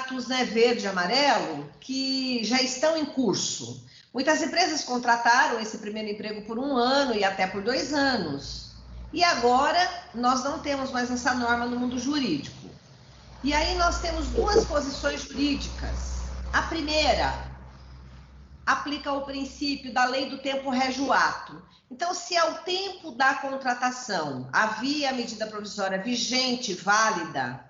contratos, né, verde e amarelo que já estão em curso. Muitas empresas contrataram esse primeiro emprego por 1 ano e até por 2 anos. E agora nós não temos mais essa norma no mundo jurídico. E aí nós temos 2 posições jurídicas. A primeira aplica o princípio da lei do tempo rege o ato. Então, se ao tempo da contratação havia a medida provisória vigente, válida,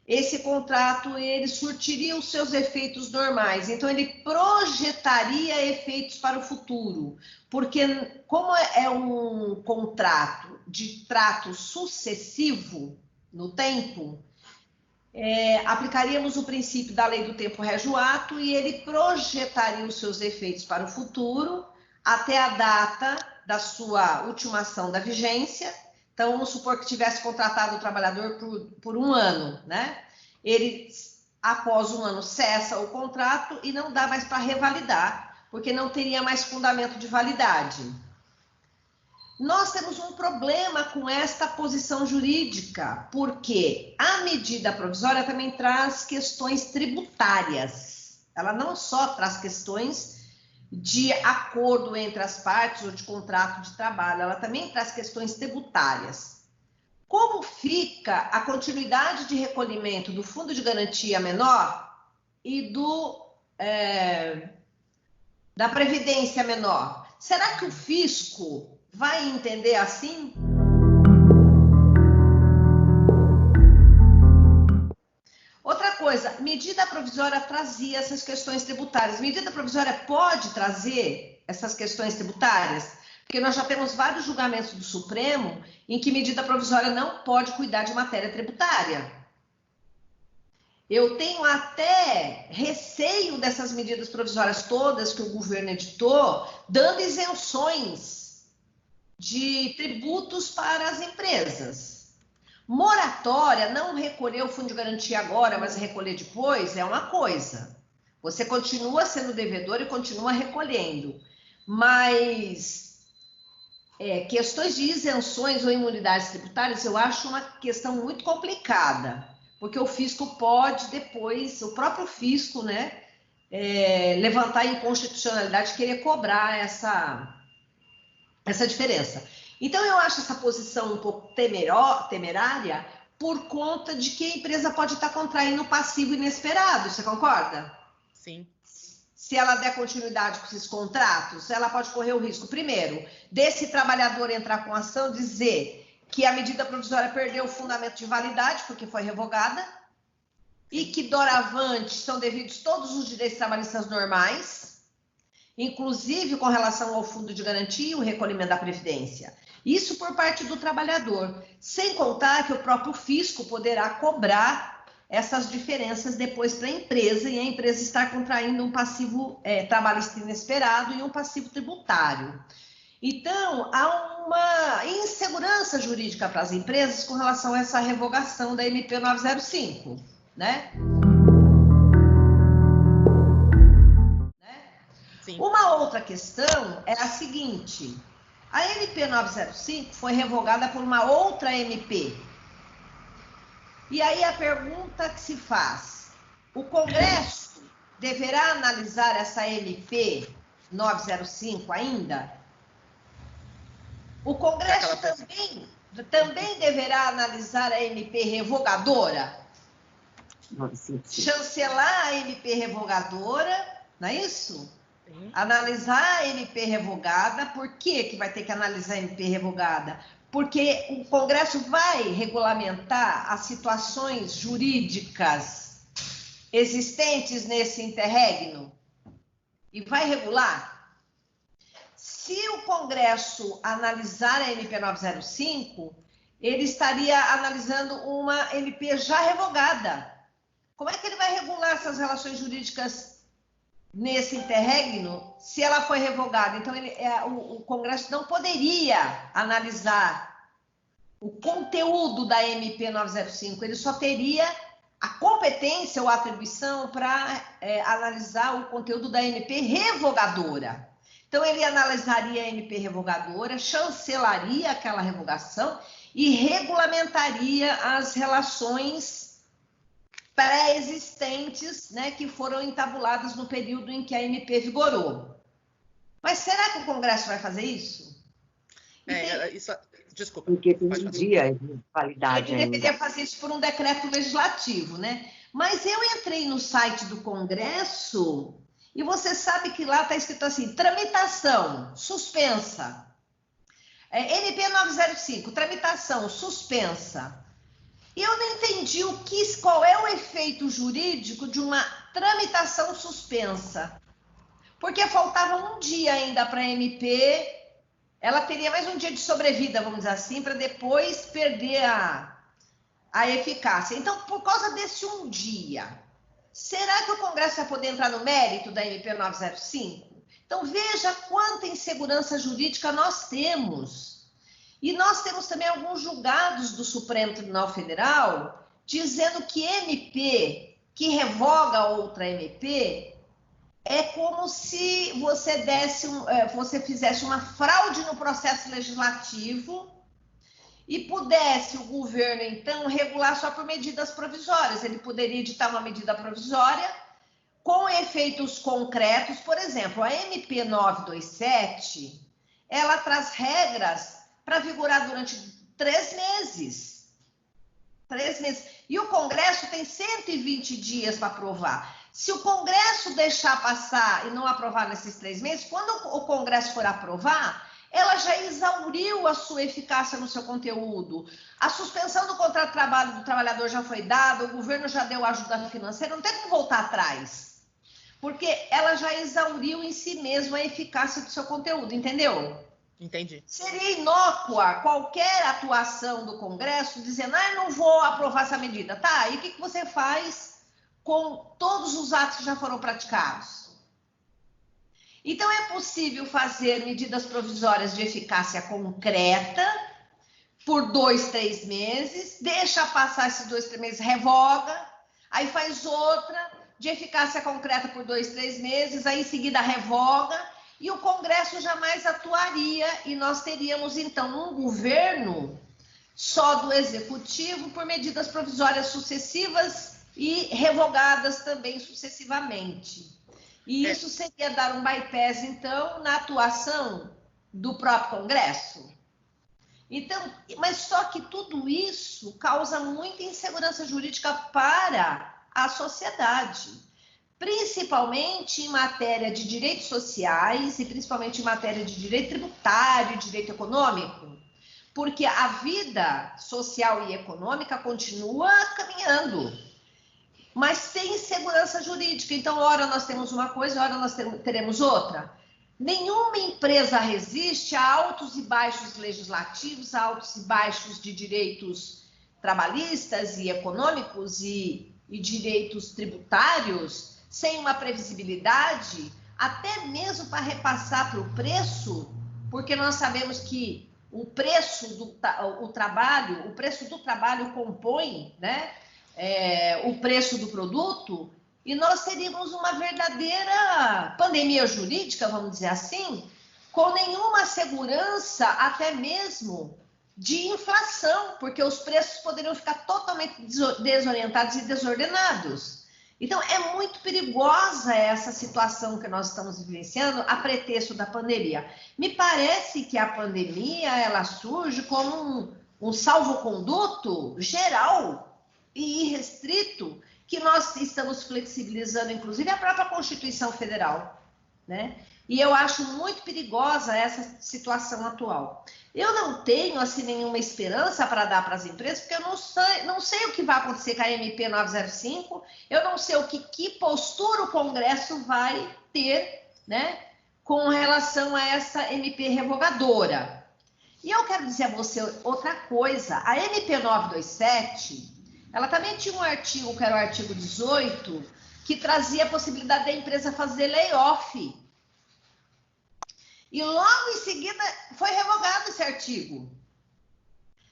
esse contrato ele surtiria os seus efeitos normais. Então, ele projetaria efeitos para o futuro. Porque, como é um contrato de trato sucessivo no tempo, aplicaríamos o princípio da lei do tempo rege o ato e ele projetaria os seus efeitos para o futuro até a data da sua ultimação da vigência. Então, vamos supor que tivesse contratado o trabalhador por 1 ano, né? Ele, após 1 ano, cessa o contrato e não dá mais para revalidar, porque não teria mais fundamento de validade. Nós temos um problema com esta posição jurídica, porque a medida provisória também traz questões tributárias. Ela não só traz questões de acordo entre as partes ou de contrato de trabalho, ela também traz questões tributárias. Como fica a continuidade de recolhimento do fundo de garantia menor e da previdência menor? Será que o fisco vai entender assim? Outra coisa, medida provisória trazia essas questões tributárias. Medida provisória pode trazer essas questões tributárias? Porque nós já temos vários julgamentos do Supremo em que medida provisória não pode cuidar de matéria tributária. Eu tenho até receio dessas medidas provisórias todas que o governo editou, dando isenções de tributos para as empresas. Moratória, não recolher o fundo de garantia agora, mas recolher depois, é uma coisa. Você continua sendo devedor e continua recolhendo. Mas questões de isenções ou imunidades tributárias, eu acho uma questão muito complicada, porque o fisco pode depois, o próprio fisco, né, levantar a inconstitucionalidade e querer cobrar essa diferença. Então, eu acho essa posição um pouco temerária por conta de que a empresa pode estar contraindo passivo inesperado, você concorda? Sim. Se ela der continuidade com esses contratos, ela pode correr o risco, primeiro, desse trabalhador entrar com ação, dizer que a medida provisória perdeu o fundamento de validade, porque foi revogada, e que doravante são devidos todos os direitos trabalhistas normais, inclusive com relação ao fundo de garantia e o recolhimento da previdência. Isso por parte do trabalhador, sem contar que o próprio fisco poderá cobrar essas diferenças depois para a empresa, e a empresa estar contraindo um passivo trabalhista inesperado e um passivo tributário. Então, há uma insegurança jurídica para as empresas com relação a essa revogação da MP 905, né? Sim. Uma outra questão é a seguinte: a MP 905 foi revogada por uma outra MP. E aí a pergunta que se faz: o Congresso deverá analisar essa MP 905 ainda? O Congresso também deverá analisar a MP revogadora? Chancelar a MP revogadora, não é isso? Sim. Analisar a MP revogada. Por que vai ter que analisar a MP revogada? Porque o Congresso vai regulamentar as situações jurídicas existentes nesse interregno e vai regular. Se o Congresso analisar a MP 905, ele estaria analisando uma MP já revogada. Como é que ele vai regular essas relações jurídicas nesse interregno se ela foi revogada? Então, o Congresso não poderia analisar o conteúdo da MP 905, ele só teria a competência ou a atribuição para analisar o conteúdo da MP revogadora. Então, ele analisaria a MP revogadora, chancelaria aquela revogação e regulamentaria as relações pré-existentes, né, que foram entabuladas no período em que a MP vigorou. Mas será que o Congresso vai fazer isso? Desculpa. Porque tem um dia de validade ainda. Ele deveria fazer isso por um decreto legislativo, né? Mas eu entrei no site do Congresso e você sabe que lá está escrito assim, tramitação suspensa. MP 905, tramitação suspensa. E eu não entendi qual é o efeito jurídico de uma tramitação suspensa. Porque faltava um dia ainda para a MP, ela teria mais um dia de sobrevida, vamos dizer assim, para depois perder a eficácia. Então, por causa desse um dia, será que o Congresso vai poder entrar no mérito da MP 905? Então, veja quanta insegurança jurídica nós temos. E nós temos também alguns julgados do Supremo Tribunal Federal dizendo que MP que revoga outra MP é como se você você fizesse uma fraude no processo legislativo e pudesse o governo, então, regular só por medidas provisórias. Ele poderia editar uma medida provisória com efeitos concretos. Por exemplo, a MP 927, ela traz regras para vigorar durante 3 meses. 3 meses. E o Congresso tem 120 dias para aprovar. Se o Congresso deixar passar e não aprovar nesses 3 meses, quando o Congresso for aprovar, ela já exauriu a sua eficácia no seu conteúdo. A suspensão do contrato de trabalho do trabalhador já foi dada, o governo já deu ajuda financeira, não tem como voltar atrás. Porque ela já exauriu em si mesma a eficácia do seu conteúdo, entendeu? Entendi. Seria inócua qualquer atuação do Congresso dizendo, não vou aprovar essa medida. Tá, e o que você faz com todos os atos que já foram praticados? Então, é possível fazer medidas provisórias de eficácia concreta por 2, 3 meses, deixa passar esses 2, 3 meses, revoga, aí faz outra de eficácia concreta por 2, 3 meses, aí em seguida revoga, e o Congresso jamais atuaria e nós teríamos, então, um governo só do Executivo por medidas provisórias sucessivas e revogadas também sucessivamente. E isso seria dar um bypass, então, na atuação do próprio Congresso. Então, mas só que tudo isso causa muita insegurança jurídica para a sociedade, principalmente em matéria de direitos sociais e principalmente em matéria de direito tributário e direito econômico, porque a vida social e econômica continua caminhando, mas tem insegurança jurídica. Então, ora nós temos uma coisa, ora nós teremos outra. Nenhuma empresa resiste a altos e baixos legislativos, a altos e baixos de direitos trabalhistas e econômicos e direitos tributários, sem uma previsibilidade, até mesmo para repassar para o preço, porque nós sabemos que o preço do trabalho compõe, né, o preço do produto, e nós teríamos uma verdadeira pandemia jurídica, vamos dizer assim, com nenhuma segurança, até mesmo de inflação, porque os preços poderiam ficar totalmente desorientados e desordenados. Então, é muito perigosa essa situação que nós estamos vivenciando a pretexto da pandemia. Me parece que a pandemia ela surge como um salvo-conduto geral e irrestrito, que nós estamos flexibilizando, inclusive, a própria Constituição Federal, né? E eu acho muito perigosa essa situação atual. Eu não tenho, assim, nenhuma esperança para dar para as empresas, porque eu não sei o que vai acontecer com a MP 905, eu não sei que postura o Congresso vai ter, né, com relação a essa MP revogadora. E eu quero dizer a você outra coisa, a MP 927... ela também tinha um artigo, que era o artigo 18, que trazia a possibilidade da empresa fazer layoff. E logo em seguida foi revogado esse artigo.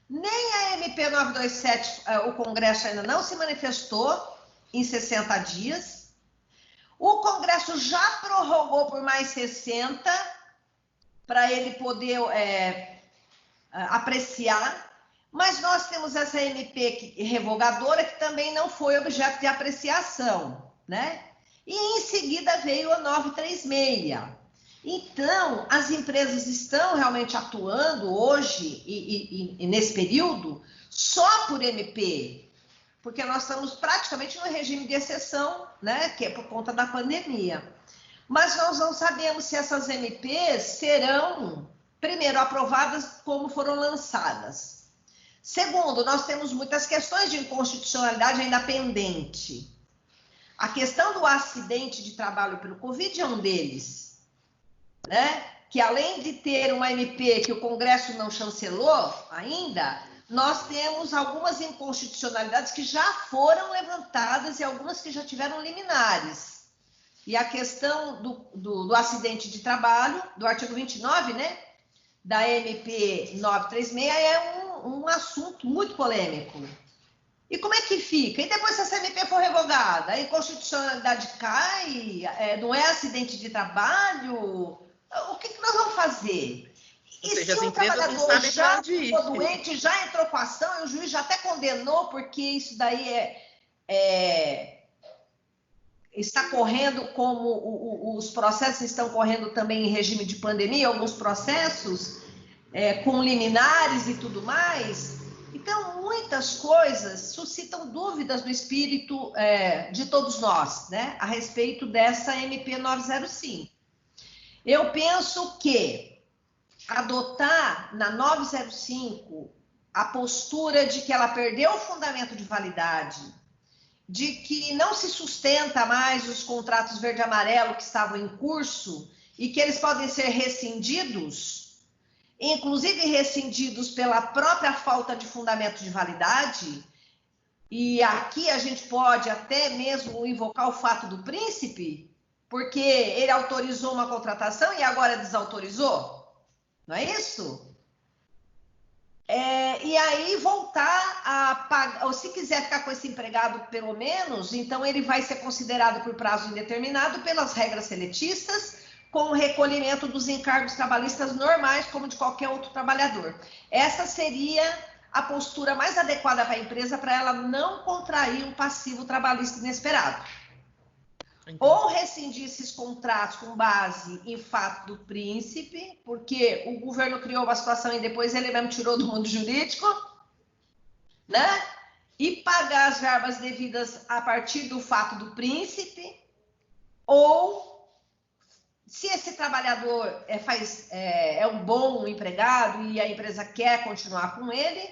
Nem a MP 927, o Congresso ainda não se manifestou em 60 dias. O Congresso já prorrogou por mais 60 para ele poder apreciar. Mas nós temos essa MP revogadora que também não foi objeto de apreciação, né? E em seguida veio a 936. Então, as empresas estão realmente atuando hoje e nesse período só por MP, porque nós estamos praticamente no regime de exceção, né? Que é por conta da pandemia. Mas nós não sabemos se essas MPs serão, primeiro, aprovadas como foram lançadas. Segundo, nós temos muitas questões de inconstitucionalidade ainda pendente. A questão do acidente de trabalho pelo Covid é um deles, né? Que além de ter uma MP que o Congresso não chancelou ainda, nós temos algumas inconstitucionalidades que já foram levantadas e algumas que já tiveram liminares. E a questão do acidente de trabalho, do artigo 29, né, da MP 936, é um assunto muito polêmico. E como é que fica? E depois, se essa MP for revogada, a inconstitucionalidade cai, não é acidente de trabalho, o que nós vamos fazer? Ou seja, se o trabalhador já ficou doente, já entrou com ação, e o juiz já até condenou, porque isso daí está correndo como os processos estão correndo também em regime de pandemia, alguns processos com liminares e tudo mais. Então, muitas coisas suscitam dúvidas no espírito de todos nós, né, a respeito dessa MP 905. Eu penso que adotar na 905 a postura de que ela perdeu o fundamento de validade, de que não se sustenta mais os contratos verde e amarelo que estavam em curso e que eles podem ser rescindidos, inclusive rescindidos pela própria falta de fundamento de validade, e aqui a gente pode até mesmo invocar o fato do príncipe, porque ele autorizou uma contratação e agora desautorizou, não é isso? E aí voltar a pagar, ou se quiser ficar com esse empregado pelo menos, então ele vai ser considerado por prazo indeterminado pelas regras seletistas, com o recolhimento dos encargos trabalhistas normais, como de qualquer outro trabalhador. Essa seria a postura mais adequada para a empresa, para ela não contrair um passivo trabalhista inesperado. Entendi. Ou rescindir esses contratos com base em fato do príncipe, porque o governo criou uma situação e depois ele mesmo tirou do mundo jurídico, né? E pagar as verbas devidas a partir do fato do príncipe, ou se esse trabalhador é um bom empregado e a empresa quer continuar com ele,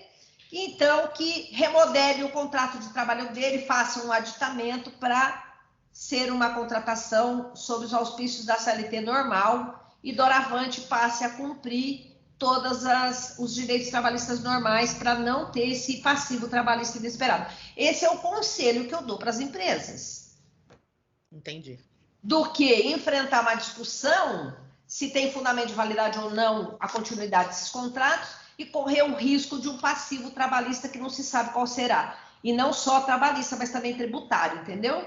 então que remodele o contrato de trabalho dele, faça um aditamento para ser uma contratação sob os auspícios da CLT normal e doravante passe a cumprir todos os direitos trabalhistas normais para não ter esse passivo trabalhista inesperado. Esse é o conselho que eu dou para as empresas. Entendi. Do que enfrentar uma discussão se tem fundamento de validade ou não a continuidade desses contratos e correr o risco de um passivo trabalhista que não se sabe qual será. E não só trabalhista, mas também tributário, entendeu?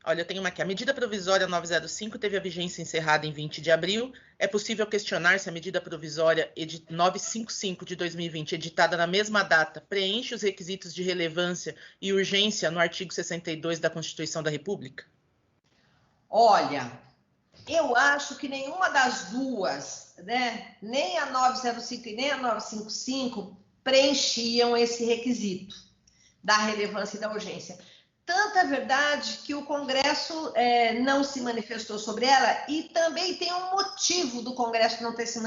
Olha, eu tenho uma aqui. A medida provisória 905 teve a vigência encerrada em 20 de abril. É possível questionar se a medida provisória 955 de 2020, editada na mesma data, preenche os requisitos de relevância e urgência no artigo 62 da Constituição da República? Olha, eu acho que nenhuma das duas, né, nem a 905 e nem a 955, preenchiam esse requisito da relevância e da urgência. Tanto é verdade que o Congresso não se manifestou sobre ela e também tem um motivo do Congresso não ter se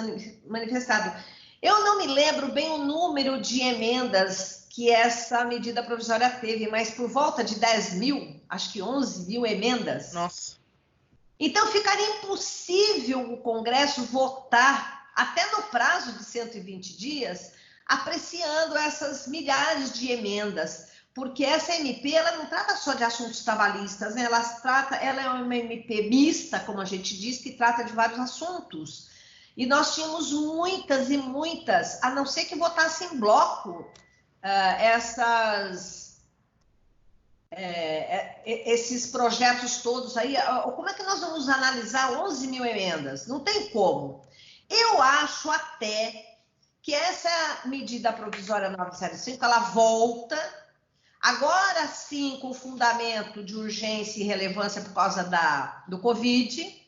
manifestado. Eu não me lembro bem o número de emendas que essa medida provisória teve, mas por volta de 10 mil, acho que 11 mil emendas. Nossa. Então ficaria impossível o Congresso votar, até no prazo de 120 dias, apreciando essas milhares de emendas. Porque essa MP, ela não trata só de assuntos trabalhistas, né? Ela é uma MP mista, como a gente diz, que trata de vários assuntos. E nós tínhamos muitas e muitas, a não ser que votasse em bloco esses projetos todos aí. Como é que nós vamos analisar 11 mil emendas? Não tem como. Eu acho até que essa medida provisória 905, ela volta, agora sim com fundamento de urgência e relevância por causa do Covid,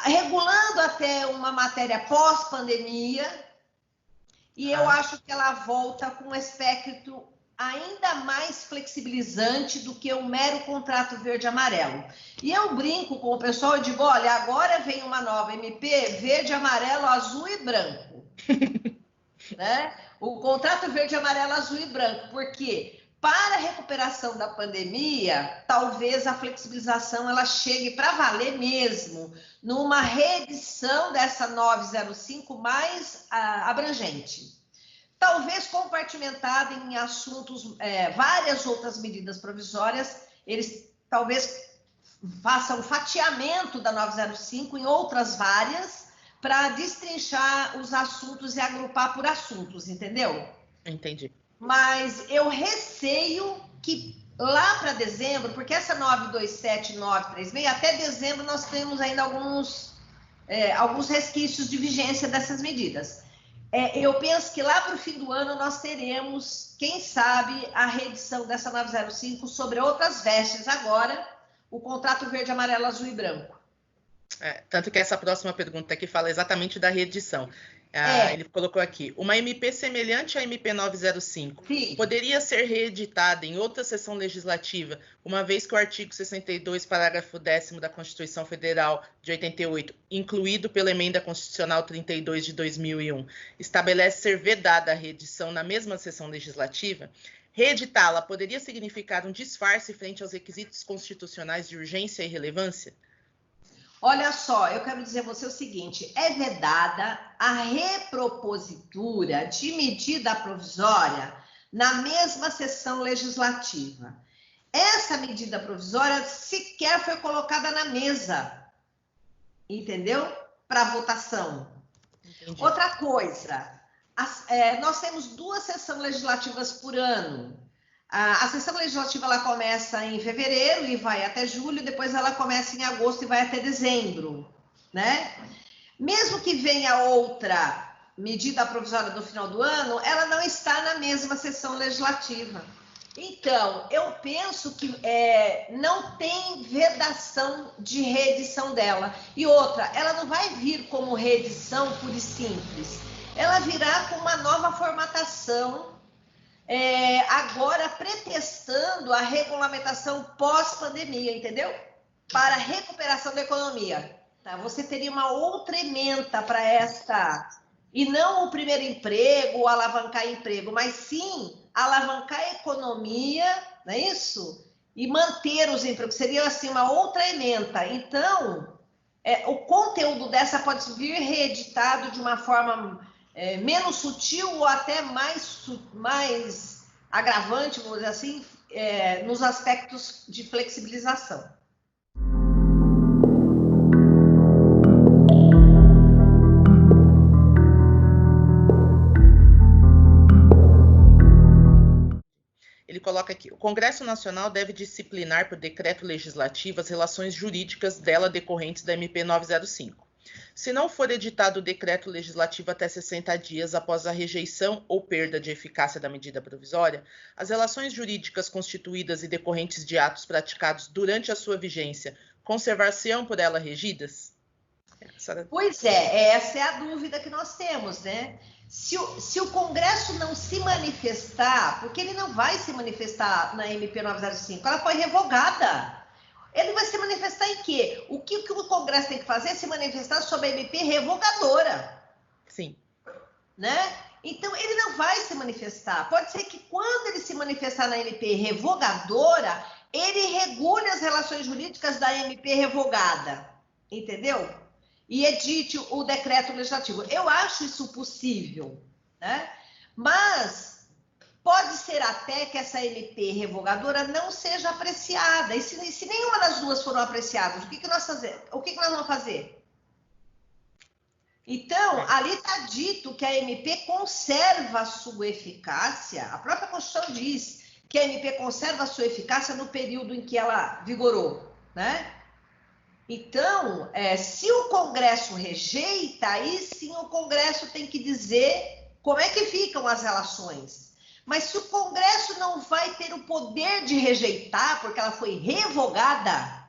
regulando até uma matéria pós-pandemia, e eu acho que ela volta com um espectro ainda mais flexibilizante do que o mero contrato verde-amarelo. E eu brinco com o pessoal e digo, olha, agora vem uma nova MP verde, amarelo, azul e branco. Né? O contrato verde, amarelo, azul e branco, porque para a recuperação da pandemia, talvez a flexibilização ela chegue para valer mesmo, numa reedição dessa 905 mais abrangente. Talvez compartimentada em assuntos, várias outras medidas provisórias, eles talvez façam um fatiamento da 905 em outras várias, para destrinchar os assuntos e agrupar por assuntos, entendeu? Entendi. Mas eu receio que lá para dezembro, porque essa 927 e 936, até dezembro nós temos ainda alguns resquícios de vigência dessas medidas. Eu penso que lá para o fim do ano nós teremos, quem sabe, a reedição dessa 905 sobre outras vestes agora, o contrato verde, amarelo, azul e branco. Tanto que essa próxima pergunta aqui fala exatamente da reedição. Ele colocou aqui, uma MP semelhante à MP 905 Sim. Poderia ser reeditada em outra sessão legislativa, uma vez que o artigo 62, parágrafo 10º da Constituição Federal de 88, incluído pela Emenda Constitucional 32 de 2001, estabelece ser vedada a reedição na mesma sessão legislativa? Reeditá-la poderia significar um disfarce frente aos requisitos constitucionais de urgência e relevância? Olha só, eu quero dizer a você o seguinte, é vedada a repropositura de medida provisória na mesma sessão legislativa. Essa medida provisória sequer foi colocada na mesa, entendeu? Para votação. Entendi. Outra coisa, nós temos 2 sessões legislativas por ano. A sessão legislativa ela começa em fevereiro e vai até julho, depois ela começa em agosto e vai até dezembro, né? Mesmo que venha outra medida provisória do final do ano, ela não está na mesma sessão legislativa. Então, eu penso que não tem vedação de reedição dela. E outra, ela não vai vir como reedição pura e simples. Ela virá com uma nova formatação, agora pretextando a regulamentação pós-pandemia, entendeu? Para a recuperação da economia. Tá? Você teria uma outra ementa para esta, e não o primeiro emprego, alavancar emprego, mas sim alavancar a economia, não é isso? E manter os empregos, seria assim uma outra ementa. Então, o conteúdo dessa pode vir reeditado de uma forma menos sutil ou até mais agravante, vamos dizer assim, nos aspectos de flexibilização. Ele coloca aqui, o Congresso Nacional deve disciplinar por decreto legislativo as relações jurídicas dela decorrentes da MP 905. Se não for editado o decreto legislativo até 60 dias após a rejeição ou perda de eficácia da medida provisória, as relações jurídicas constituídas e decorrentes de atos praticados durante a sua vigência conservar-se-ão por ela regidas? Pois essa é a dúvida que nós temos, né? Se o Congresso não se manifestar, porque ele não vai se manifestar na MP 905, ela foi revogada. Ele vai se manifestar em quê? O que o Congresso tem que fazer é se manifestar sobre a MP revogadora. Sim. Né? Então, ele não vai se manifestar. Pode ser que quando ele se manifestar na MP revogadora, ele regule as relações jurídicas da MP revogada. Entendeu? E edite o decreto legislativo. Eu acho isso possível, né? Mas pode ser até que essa MP revogadora não seja apreciada. E se nenhuma das duas foram apreciadas, o que nós vamos fazer? Então, ali está dito que a MP conserva a sua eficácia. A própria Constituição diz que a MP conserva a sua eficácia no período em que ela vigorou, né? Então, se o Congresso rejeita, aí sim o Congresso tem que dizer como é que ficam as relações. Mas se o Congresso não vai ter o poder de rejeitar, porque ela foi revogada,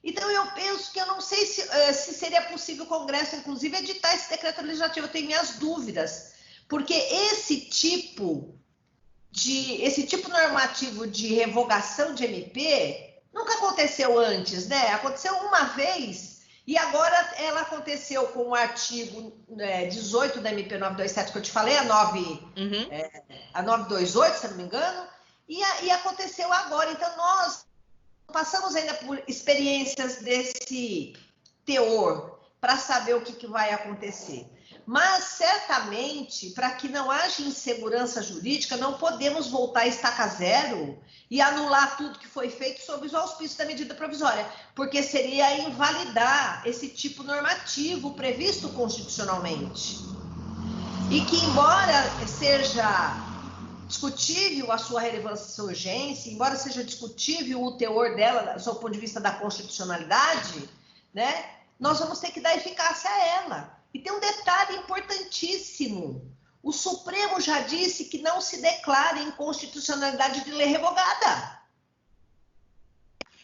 então eu penso que eu não sei se seria possível o Congresso, inclusive, editar esse decreto legislativo. Eu tenho minhas dúvidas, porque esse tipo normativo de revogação de MP nunca aconteceu antes, né? Aconteceu uma vez e agora ela aconteceu com o artigo 18 da MP 927 que eu te falei, a 928, se não me engano, e aconteceu agora. Então nós passamos ainda por experiências desse teor para saber o que vai acontecer. Mas, certamente, para que não haja insegurança jurídica, não podemos voltar a estaca zero e anular tudo que foi feito sob os auspícios da medida provisória, porque seria invalidar esse tipo normativo previsto constitucionalmente. E que, embora seja discutível a sua relevância e sua urgência, embora seja discutível o teor dela, do seu ponto de vista da constitucionalidade, né, nós vamos ter que dar eficácia a ela. E tem um detalhe importantíssimo. O Supremo já disse que não se declara inconstitucionalidade de lei revogada.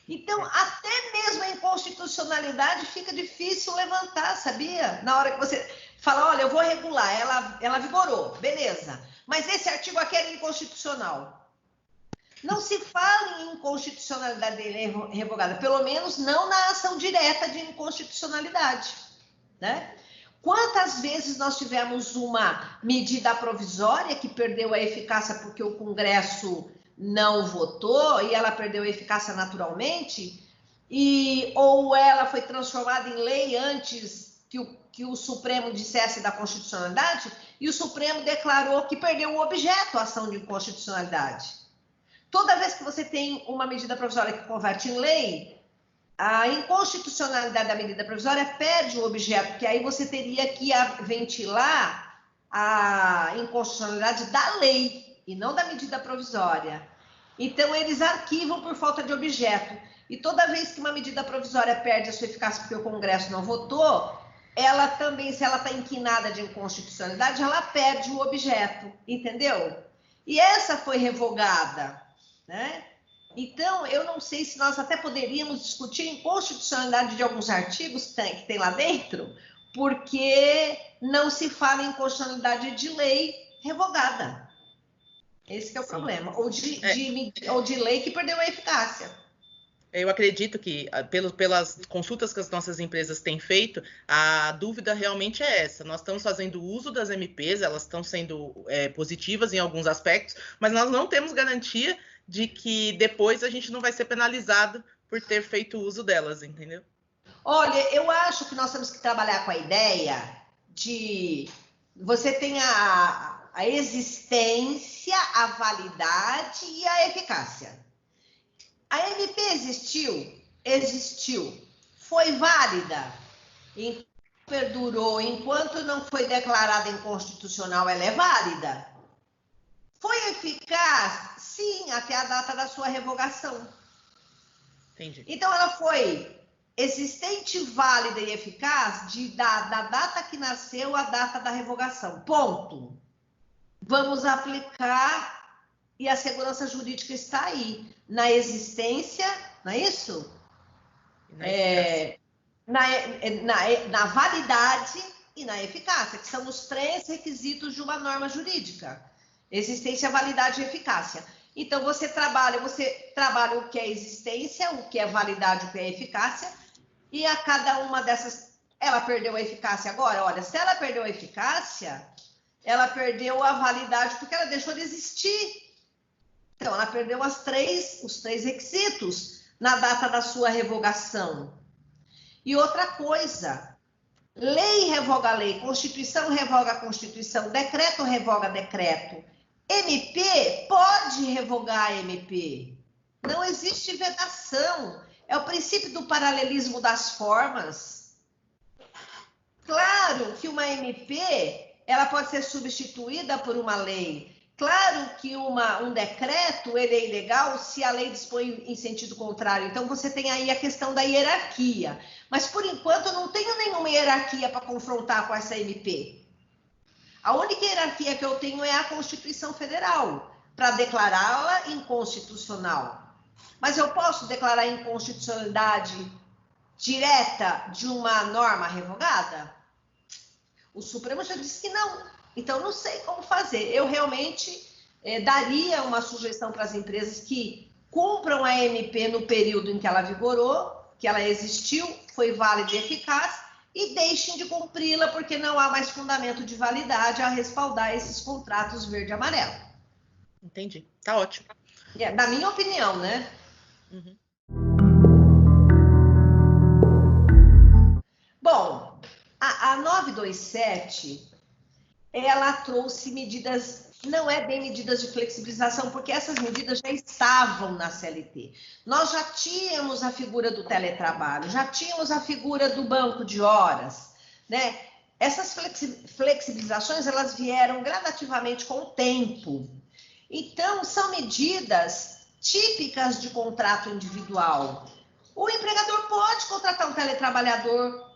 Então, até mesmo a inconstitucionalidade fica difícil levantar, sabia? Na hora que você fala, olha, eu vou regular, ela vigorou, beleza. Mas esse artigo aqui era inconstitucional. Não se fala em inconstitucionalidade de lei revogada, pelo menos não na ação direta de inconstitucionalidade, né? Quantas vezes nós tivemos uma medida provisória que perdeu a eficácia porque o Congresso não votou e ela perdeu a eficácia naturalmente, ou ela foi transformada em lei antes que o Supremo dissesse da constitucionalidade, e o Supremo declarou que perdeu o objeto a ação de inconstitucionalidade. Toda vez que você tem uma medida provisória que converte em lei, a inconstitucionalidade da medida provisória perde o objeto, porque aí você teria que ventilar a inconstitucionalidade da lei e não da medida provisória. Então, eles arquivam por falta de objeto. E toda vez que uma medida provisória perde a sua eficácia porque o Congresso não votou, ela também, se ela está inquinada de inconstitucionalidade, ela perde o objeto, entendeu? E essa foi revogada, né? Então, eu não sei se nós até poderíamos discutir inconstitucionalidade de alguns artigos que tem lá dentro, porque não se fala em constitucionalidade de lei revogada. Esse que é o problema. Ou de lei que perdeu a eficácia. Eu acredito que, pelas consultas que as nossas empresas têm feito, a dúvida realmente é essa. Nós estamos fazendo uso das MPs, elas estão sendo positivas em alguns aspectos, mas nós não temos garantia de que depois a gente não vai ser penalizado por ter feito uso delas, entendeu? Olha, eu acho que nós temos que trabalhar com a ideia de você tem a existência, a validade e a eficácia. A MP existiu, foi válida, perdurou, enquanto não foi declarada inconstitucional, ela é válida. Foi eficaz? Sim, até a data da sua revogação. Entendi. Então, ela foi existente, válida e eficaz da data que nasceu à data da revogação. Ponto. Vamos aplicar e a segurança jurídica está aí, na existência, não é isso? Na validade e na eficácia, que são os 3 requisitos de uma norma jurídica. Existência, validade e eficácia. Então, você trabalha o que é existência, o que é validade, o que é eficácia, e a cada uma dessas, ela perdeu a eficácia agora? Olha, se ela perdeu a eficácia, ela perdeu a validade porque ela deixou de existir. Então, ela perdeu os 3 requisitos na data da sua revogação. E outra coisa, lei revoga lei, Constituição revoga Constituição, decreto revoga decreto. MP pode revogar a MP. Não existe vedação. É o princípio do paralelismo das formas. Claro que uma MP ela pode ser substituída por uma lei. Claro que um decreto ele é ilegal se a lei dispõe em sentido contrário. Então, você tem aí a questão da hierarquia. Mas, por enquanto, eu não tenho nenhuma hierarquia para confrontar com essa MP. A única hierarquia que eu tenho é a Constituição Federal, para declará-la inconstitucional. Mas eu posso declarar inconstitucionalidade direta de uma norma revogada? O Supremo já disse que não. Então, não sei como fazer. Eu realmente daria uma sugestão para as empresas que cumpram a MP no período em que ela vigorou, que ela existiu, foi válida e eficaz, e deixem de cumpri-la, porque não há mais fundamento de validade a respaldar esses contratos verde e amarelo. Entendi. Tá ótimo. Na minha opinião, né? Uhum. Bom, a 927... ela trouxe medidas, não é bem medidas de flexibilização, porque essas medidas já estavam na CLT. Nós já tínhamos a figura do teletrabalho, já tínhamos a figura do banco de horas, né? Essas flexibilizações, elas vieram gradativamente com o tempo. Então, são medidas típicas de contrato individual. O empregador pode contratar um teletrabalhador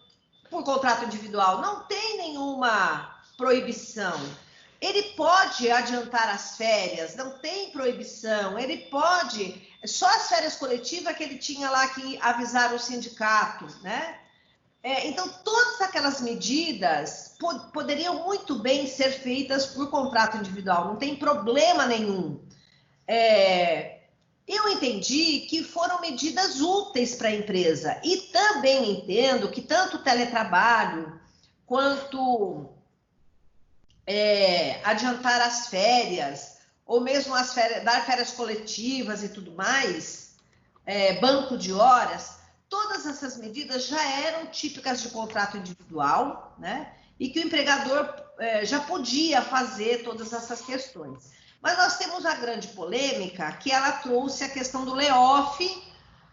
por contrato individual, não tem nenhuma proibição. Ele pode adiantar as férias, não tem proibição. Ele pode, só as férias coletivas que ele tinha lá que avisar o sindicato, né? Então, todas aquelas medidas poderiam muito bem ser feitas por contrato individual, não tem problema nenhum. Eu entendi que foram medidas úteis para a empresa e também entendo que tanto o teletrabalho quanto adiantar as férias, ou mesmo as férias, dar férias coletivas e tudo mais, banco de horas, todas essas medidas já eram típicas de contrato individual, né? E que o empregador já podia fazer todas essas questões. Mas nós temos a grande polêmica que ela trouxe a questão do layoff,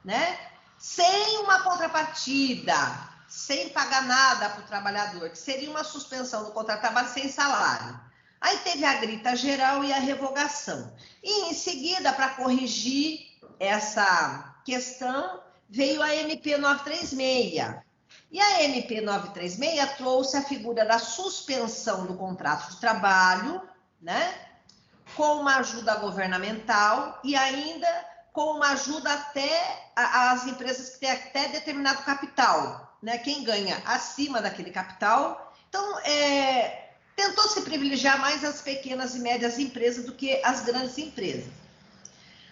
né? Sem uma contrapartida, sem pagar nada para o trabalhador, que seria uma suspensão do contrato de trabalho sem salário. Aí teve a grita geral e a revogação. E em seguida, para corrigir essa questão, veio a MP 936. E a MP 936 trouxe a figura da suspensão do contrato de trabalho, né? Com uma ajuda governamental e ainda com uma ajuda até às empresas que têm até determinado capital, né? Quem ganha acima daquele capital. Então, tentou se privilegiar mais as pequenas e médias empresas do que as grandes empresas.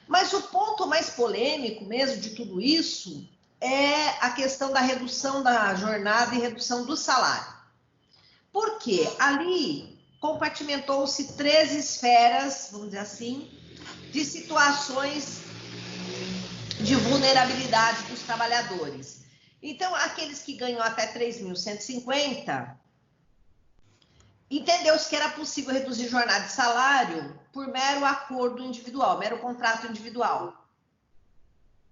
Mas o ponto mais polêmico mesmo de tudo isso é a questão da redução da jornada e redução do salário. Por quê? Ali compartimentou-se 13 esferas, vamos dizer assim, de situações de vulnerabilidade dos trabalhadores. Então, aqueles que ganham até 3.150, entendeu-se que era possível reduzir jornada de salário por mero acordo individual, mero contrato individual.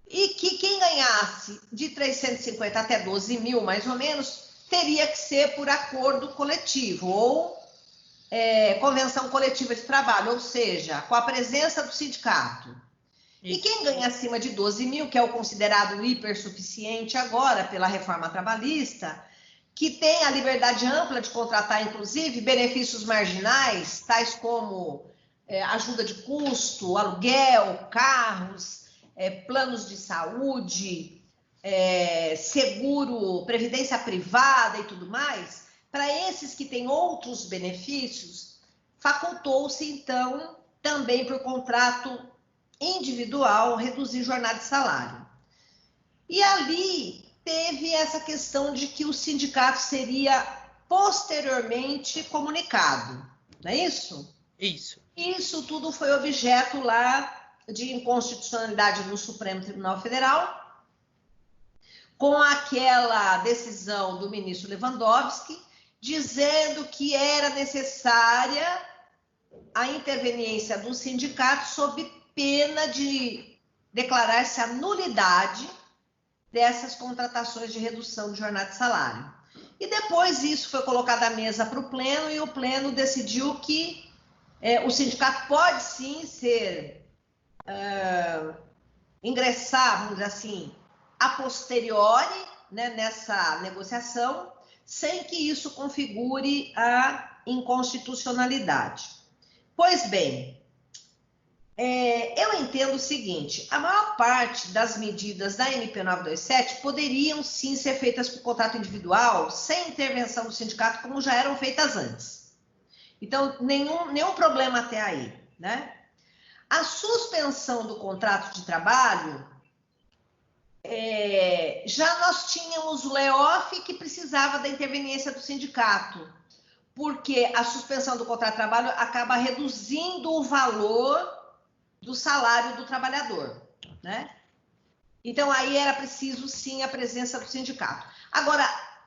E que quem ganhasse de 350 até 12 mil, mais ou menos, teria que ser por acordo coletivo ou convenção coletiva de trabalho, ou seja, com a presença do sindicato. Isso. E quem ganha acima de 12 mil, que é o considerado hipersuficiente agora pela reforma trabalhista, que tem a liberdade ampla de contratar, inclusive, benefícios marginais, tais como ajuda de custo, aluguel, carros, planos de saúde, seguro, previdência privada e tudo mais. Para esses que têm outros benefícios, facultou-se, então, também por contrato individual, reduzir jornada de salário. E ali teve essa questão de que o sindicato seria posteriormente comunicado, não é isso? Isso. Isso tudo foi objeto lá de inconstitucionalidade no Supremo Tribunal Federal, com aquela decisão do ministro Lewandowski, dizendo que era necessária a interveniência do sindicato sob pena de declarar-se a nulidade dessas contratações de redução de jornada de salário. E depois isso foi colocado à mesa para o Pleno e o Pleno decidiu que O sindicato pode sim ingressar, vamos dizer assim, a posteriori, né, nessa negociação, sem que isso configure a inconstitucionalidade. Pois bem, eu entendo o seguinte, a maior parte das medidas da MP 927 poderiam sim ser feitas por contrato individual, sem intervenção do sindicato, como já eram feitas antes. Então, nenhum problema até aí, né? A suspensão do contrato de trabalho, já nós tínhamos o layoff que precisava da interveniência do sindicato, porque a suspensão do contrato de trabalho acaba reduzindo o valor do salário do trabalhador, né? Então, aí era preciso, sim, a presença do sindicato. Agora,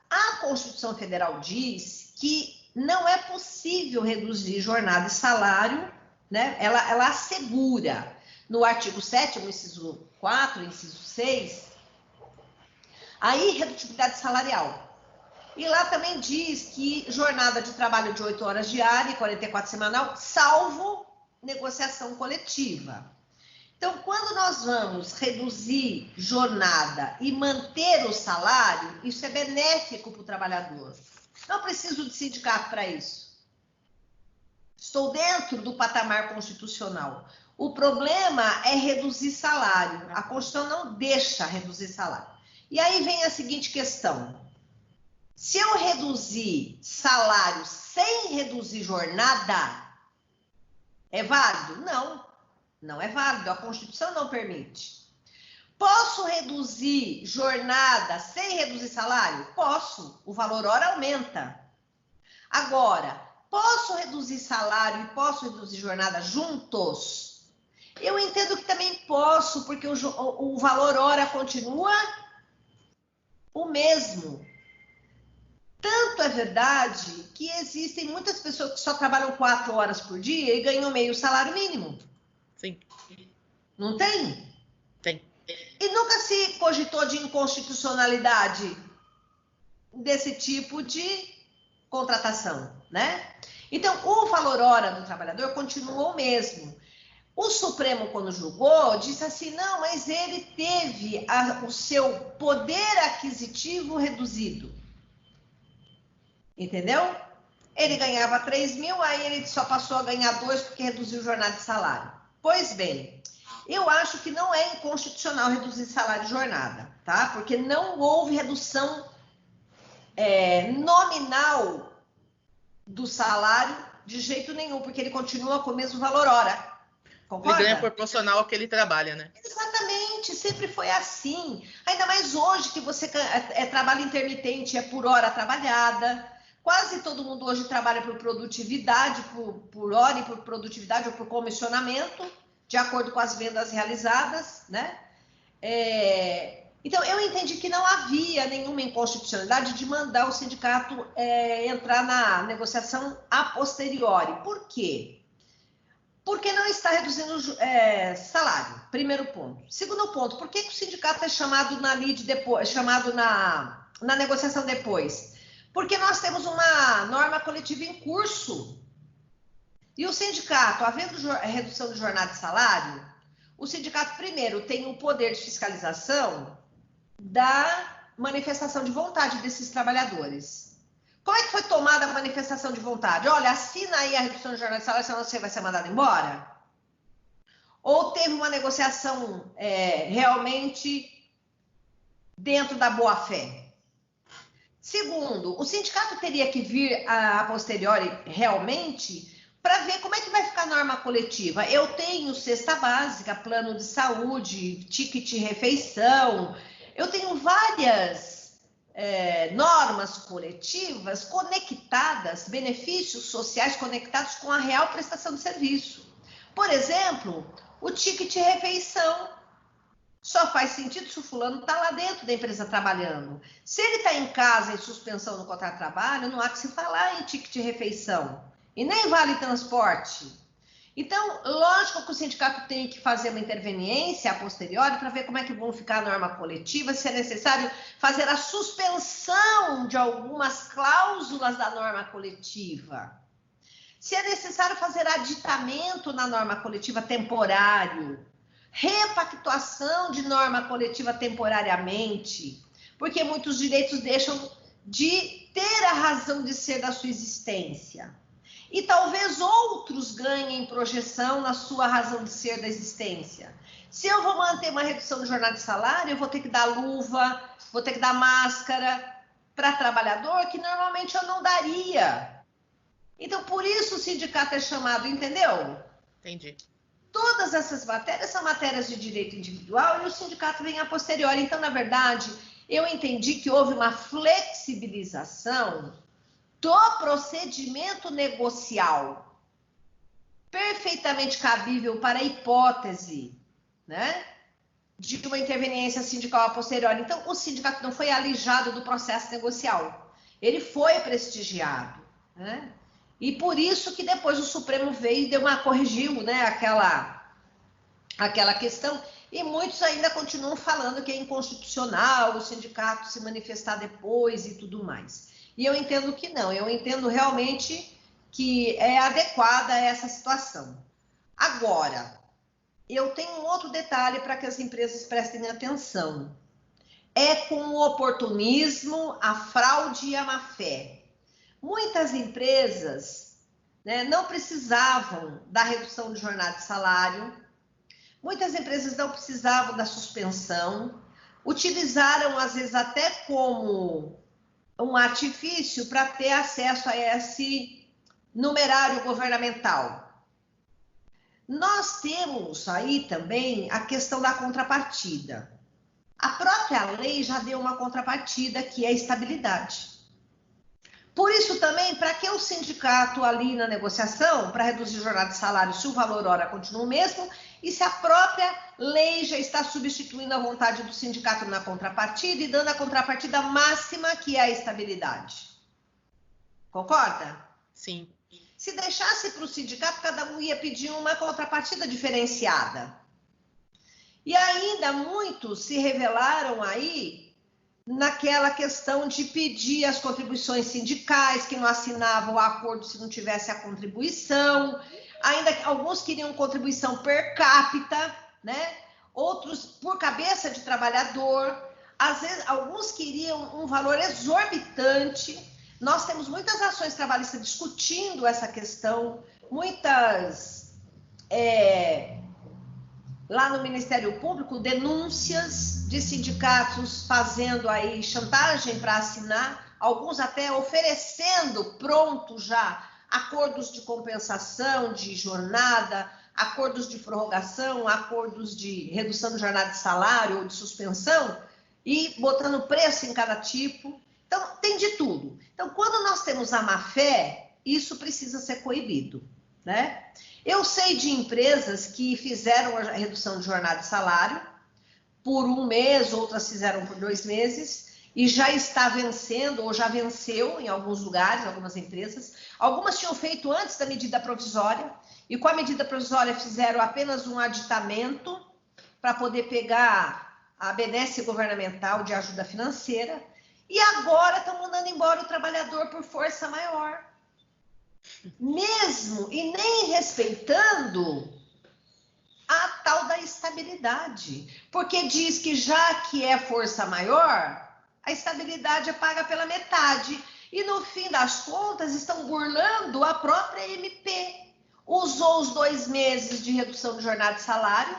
a Constituição Federal diz que não é possível reduzir jornada e salário, né? Ela assegura, no artigo 7º, inciso 4, inciso 6, a irredutibilidade salarial. E lá também diz que jornada de trabalho de 8 horas diária e 44 semanal, salvo negociação coletiva. Então, quando nós vamos reduzir jornada e manter o salário, isso é benéfico para o trabalhador. Não preciso de sindicato para isso. Estou dentro do patamar constitucional. O problema é reduzir salário. A Constituição não deixa reduzir salário. E aí vem a seguinte questão. Se eu reduzir salário sem reduzir jornada, é válido? Não, não é válido. A Constituição não permite. Posso reduzir jornada sem reduzir salário? Posso. O valor hora aumenta. Agora, posso reduzir salário e posso reduzir jornada juntos? Eu entendo que também posso, porque o valor hora continua o mesmo. Tanto é verdade que existem muitas pessoas que só trabalham 4 horas por dia e ganham meio salário mínimo. Sim. Não tem? Tem. E nunca se cogitou de inconstitucionalidade desse tipo de contratação, né? Então, o valor hora do trabalhador continua o mesmo. O Supremo, quando julgou, disse assim, não, mas ele teve o seu poder aquisitivo reduzido. Entendeu? Ele ganhava 3 mil, aí ele só passou a ganhar 2 porque reduziu jornada de salário. Pois bem, eu acho que não é inconstitucional reduzir salário e jornada, tá? Porque não houve redução nominal do salário de jeito nenhum, porque ele continua com o mesmo valor hora. Concorda? Ele ganha proporcional ao que ele trabalha, né? Exatamente, sempre foi assim. Ainda mais hoje que você trabalho intermitente, é por hora trabalhada. Quase todo mundo hoje trabalha por produtividade, por hora e por produtividade ou por comissionamento, de acordo com as vendas realizadas, né? Então, eu entendi que não havia nenhuma inconstitucionalidade de mandar o sindicato entrar na negociação a posteriori. Por quê? Porque não está reduzindo salário, primeiro ponto. Segundo ponto, por que o sindicato é chamado na lide depois, chamado na negociação depois? Porque nós temos uma norma coletiva em curso. E o sindicato, havendo redução de jornada e salário, o sindicato, primeiro, tem o poder de fiscalização da manifestação de vontade desses trabalhadores. Como é que foi tomada a manifestação de vontade? Olha, assina aí a redução de jornada e salário, senão você vai ser mandado embora? Ou teve uma negociação realmente dentro da boa-fé? Segundo, o sindicato teria que vir a posteriori realmente para ver como é que vai ficar a norma coletiva. Eu tenho cesta básica, plano de saúde, ticket refeição, eu tenho várias normas coletivas conectadas, benefícios sociais conectados com a real prestação de serviço. Por exemplo, o ticket refeição. Só faz sentido se o fulano está lá dentro da empresa trabalhando. Se ele está em casa em suspensão no contrato de trabalho, não há que se falar em ticket de refeição. E nem vale transporte. Então, lógico que o sindicato tem que fazer uma interveniência a posteriori para ver como é que vão ficar a norma coletiva, se é necessário fazer a suspensão de algumas cláusulas da norma coletiva. Se é necessário fazer aditamento na norma coletiva temporário, repactuação de norma coletiva temporariamente, porque muitos direitos deixam de ter a razão de ser da sua existência. E talvez outros ganhem projeção na sua razão de ser da existência. Se eu vou manter uma redução de jornada de salário, eu vou ter que dar luva, vou ter que dar máscara para trabalhador, que normalmente eu não daria. Então, por isso o sindicato é chamado, entendeu? Entendi. Todas essas matérias são matérias de direito individual e o sindicato vem a posteriori. Então, na verdade, eu entendi que houve uma flexibilização do procedimento negocial, perfeitamente cabível para a hipótese, né, de uma interveniência sindical a posteriori. Então, o sindicato não foi alijado do processo negocial, ele foi prestigiado, né? E por isso que depois o Supremo veio e corrigiu, né, aquela questão, e muitos ainda continuam falando que é inconstitucional o sindicato se manifestar depois e tudo mais. E eu entendo que não, eu entendo realmente que é adequada a essa situação. Agora, eu tenho um outro detalhe para que as empresas prestem atenção. É com o oportunismo, a fraude e a má-fé. Muitas empresas, né, não precisavam da redução de jornada de salário, muitas empresas não precisavam da suspensão, utilizaram, às vezes, até como um artifício para ter acesso a esse numerário governamental. Nós temos aí também a questão da contrapartida. A própria lei já deu uma contrapartida, que é a estabilidade. Por isso também, para que o sindicato ali na negociação, para reduzir a jornada de salário, se o valor hora continua o mesmo, e se a própria lei já está substituindo a vontade do sindicato na contrapartida e dando a contrapartida máxima, que é a estabilidade. Concorda? Sim. Se deixasse para o sindicato, cada um ia pedir uma contrapartida diferenciada. E ainda muitos se revelaram aí naquela questão de pedir as contribuições sindicais, que não assinavam o acordo se não tivesse a contribuição. Ainda alguns queriam contribuição per capita, né? Outros por cabeça de trabalhador. Às vezes, alguns queriam um valor exorbitante. Nós temos muitas ações trabalhistas discutindo essa questão, muitas lá no Ministério Público, denúncias de sindicatos fazendo aí chantagem para assinar, alguns até oferecendo pronto já acordos de compensação de jornada, acordos de prorrogação, acordos de redução de jornada de salário ou de suspensão, e botando preço em cada tipo. Então, tem de tudo. Então, quando nós temos a má-fé, isso precisa ser coibido, né? Eu sei de empresas que fizeram a redução de jornada de salário por 1 mês, outras fizeram por 2 meses, e já está vencendo, ou já venceu em alguns lugares, algumas empresas. Algumas tinham feito antes da medida provisória, e com a medida provisória fizeram apenas um aditamento para poder pegar a benesse governamental de ajuda financeira, e agora estão mandando embora o trabalhador por força maior. Mesmo e nem respeitando a tal da estabilidade, porque diz que já que é força maior, a estabilidade é paga pela metade, e no fim das contas estão burlando a própria MP. Usou os 2 meses de redução de jornada de salário,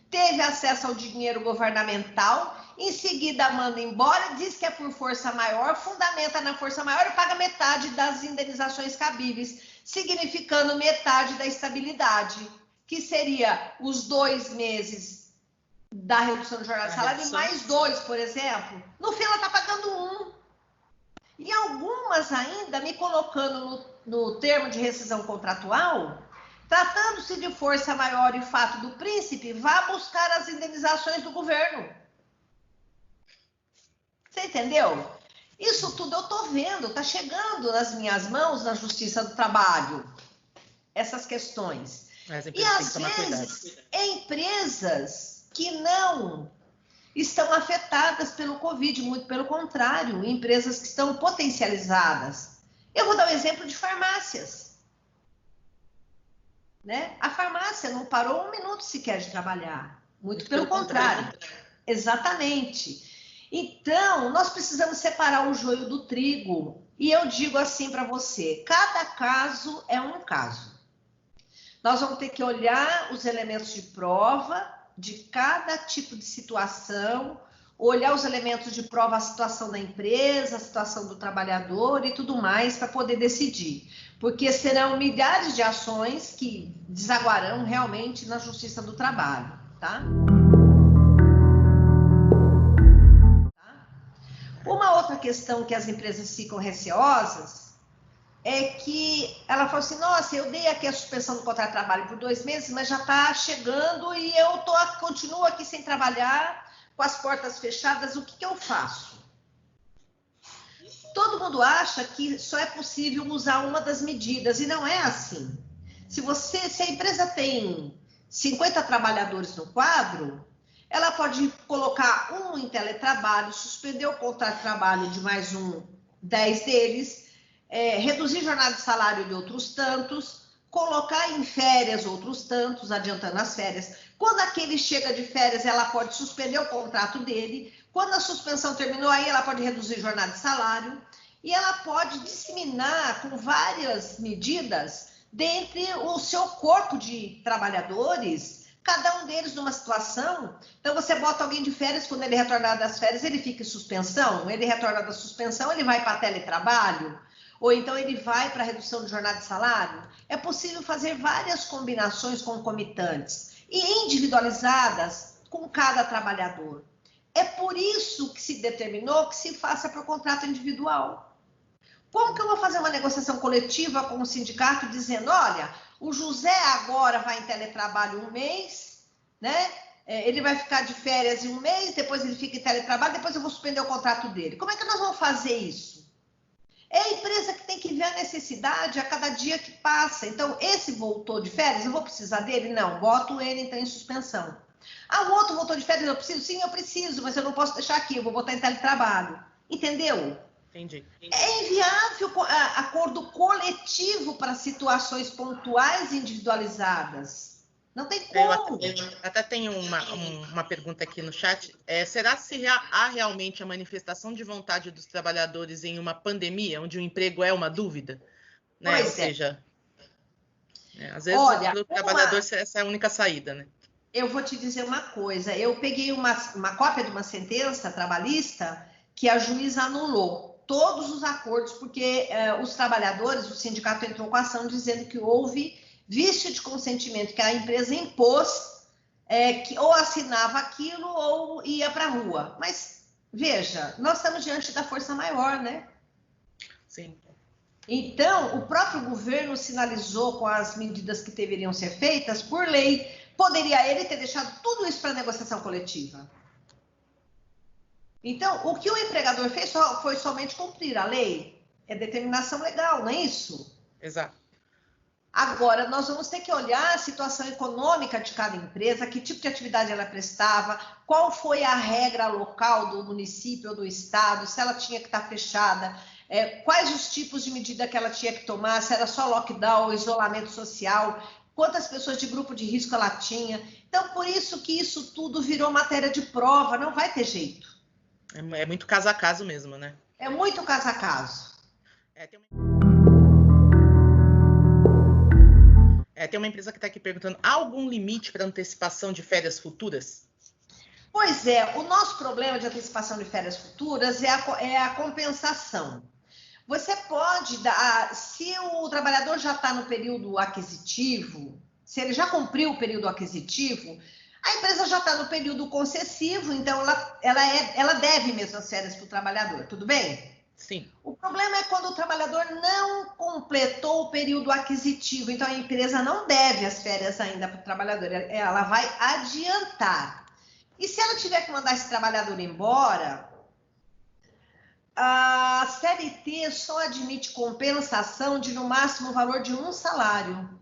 teve acesso ao dinheiro governamental, em seguida manda embora, diz que é por força maior, fundamenta na força maior e paga metade das indenizações cabíveis, significando metade da estabilidade, que seria os 2 meses da redução de jornada de salário, e mais 2, por exemplo. No fim, ela está pagando 1. E algumas ainda me colocando no termo de rescisão contratual, tratando-se de força maior e fato do príncipe, vá buscar as indenizações do governo. Você entendeu? Isso tudo eu estou vendo, está chegando nas minhas mãos na Justiça do Trabalho, essas questões. E às vezes, empresas que não estão afetadas pelo Covid, muito pelo contrário, empresas que estão potencializadas. Eu vou dar um exemplo de farmácias. né? A farmácia não parou um minuto sequer de trabalhar. Muito pelo contrário. Exatamente. Então, nós precisamos separar o joio do trigo. E eu digo assim para você, cada caso é um caso. Nós vamos ter que olhar os elementos de prova de cada tipo de situação, olhar os elementos de prova, a situação da empresa, a situação do trabalhador e tudo mais para poder decidir. Porque serão milhares de ações que desaguarão realmente na Justiça do Trabalho, tá? Uma outra questão que as empresas ficam receosas é que ela fala assim, nossa, eu dei aqui a suspensão do contrato de trabalho por 2 meses, mas já está chegando e eu continuo aqui sem trabalhar, com as portas fechadas, o que eu faço? Todo mundo acha que só é possível usar uma das medidas, e não é assim. Se a empresa tem 50 trabalhadores no quadro, ela pode colocar um em teletrabalho, suspender o contrato de trabalho de mais 10 deles, reduzir jornada de salário de outros tantos, colocar em férias outros tantos, adiantando as férias. Quando aquele chega de férias, ela pode suspender o contrato dele. Quando a suspensão terminou, aí ela pode reduzir jornada de salário. E ela pode disseminar com várias medidas dentre o seu corpo de trabalhadores, cada um deles numa situação. Então, você bota alguém de férias, quando ele retornar das férias, ele fica em suspensão. Ele retorna da suspensão, ele vai para teletrabalho. Ou então ele vai para a redução de jornada de salário. É possível fazer várias combinações concomitantes e individualizadas com cada trabalhador. É por isso que se determinou que se faça para o contrato individual. Como que eu vou fazer uma negociação coletiva com o sindicato dizendo, olha, o José agora vai em teletrabalho 1 mês, né? Ele vai ficar de férias em 1 mês, depois ele fica em teletrabalho, depois eu vou suspender o contrato dele. Como é que nós vamos fazer isso? É a empresa que tem que ver a necessidade a cada dia que passa. Então, esse voltou de férias, eu vou precisar dele? Não, boto ele então em suspensão. Ah, o outro voltou de férias, eu preciso? Sim, eu preciso, mas eu não posso deixar aqui, eu vou botar em teletrabalho. Entendeu? Entendi. É inviável acordo coletivo para situações pontuais e individualizadas. Não tem como. Eu até tenho uma pergunta aqui no chat. Será se há realmente a manifestação de vontade dos trabalhadores em uma pandemia, onde o emprego é uma dúvida? Né? Pois Ou seja, às vezes olha, para o trabalhador essa é a única saída, né? Eu vou te dizer uma coisa. Eu peguei uma cópia de uma sentença trabalhista que a juíza anulou todos os acordos, porque os trabalhadores, o sindicato entrou com a ação dizendo que houve vício de consentimento, que a empresa impôs que ou assinava aquilo ou ia para a rua. Mas, veja, nós estamos diante da força maior, né? Sim. Então, o próprio governo sinalizou com as medidas que deveriam ser feitas por lei. Poderia ele ter deixado tudo isso para negociação coletiva? Então, o que o empregador fez foi somente cumprir a lei. É determinação legal, não é isso? Exato. Agora, nós vamos ter que olhar a situação econômica de cada empresa, que tipo de atividade ela prestava, qual foi a regra local do município ou do estado, se ela tinha que estar fechada, quais os tipos de medida que ela tinha que tomar, se era só lockdown, isolamento social, quantas pessoas de grupo de risco ela tinha. Então, por isso que isso tudo virou matéria de prova, não vai ter jeito. É muito caso a caso mesmo, né? É muito caso a caso. Tem uma empresa que está aqui perguntando, há algum limite para antecipação de férias futuras? Pois é, o nosso problema de antecipação de férias futuras é a compensação. Você pode dar, se o trabalhador já está no período aquisitivo, se ele já cumpriu o período aquisitivo, a empresa já está no período concessivo, então ela deve mesmo as férias para o trabalhador, tudo bem? Sim. O problema é quando o trabalhador não completou o período aquisitivo, então a empresa não deve as férias ainda para o trabalhador, ela vai adiantar. E se ela tiver que mandar esse trabalhador embora, a CLT só admite compensação de no máximo o valor de 1 salário.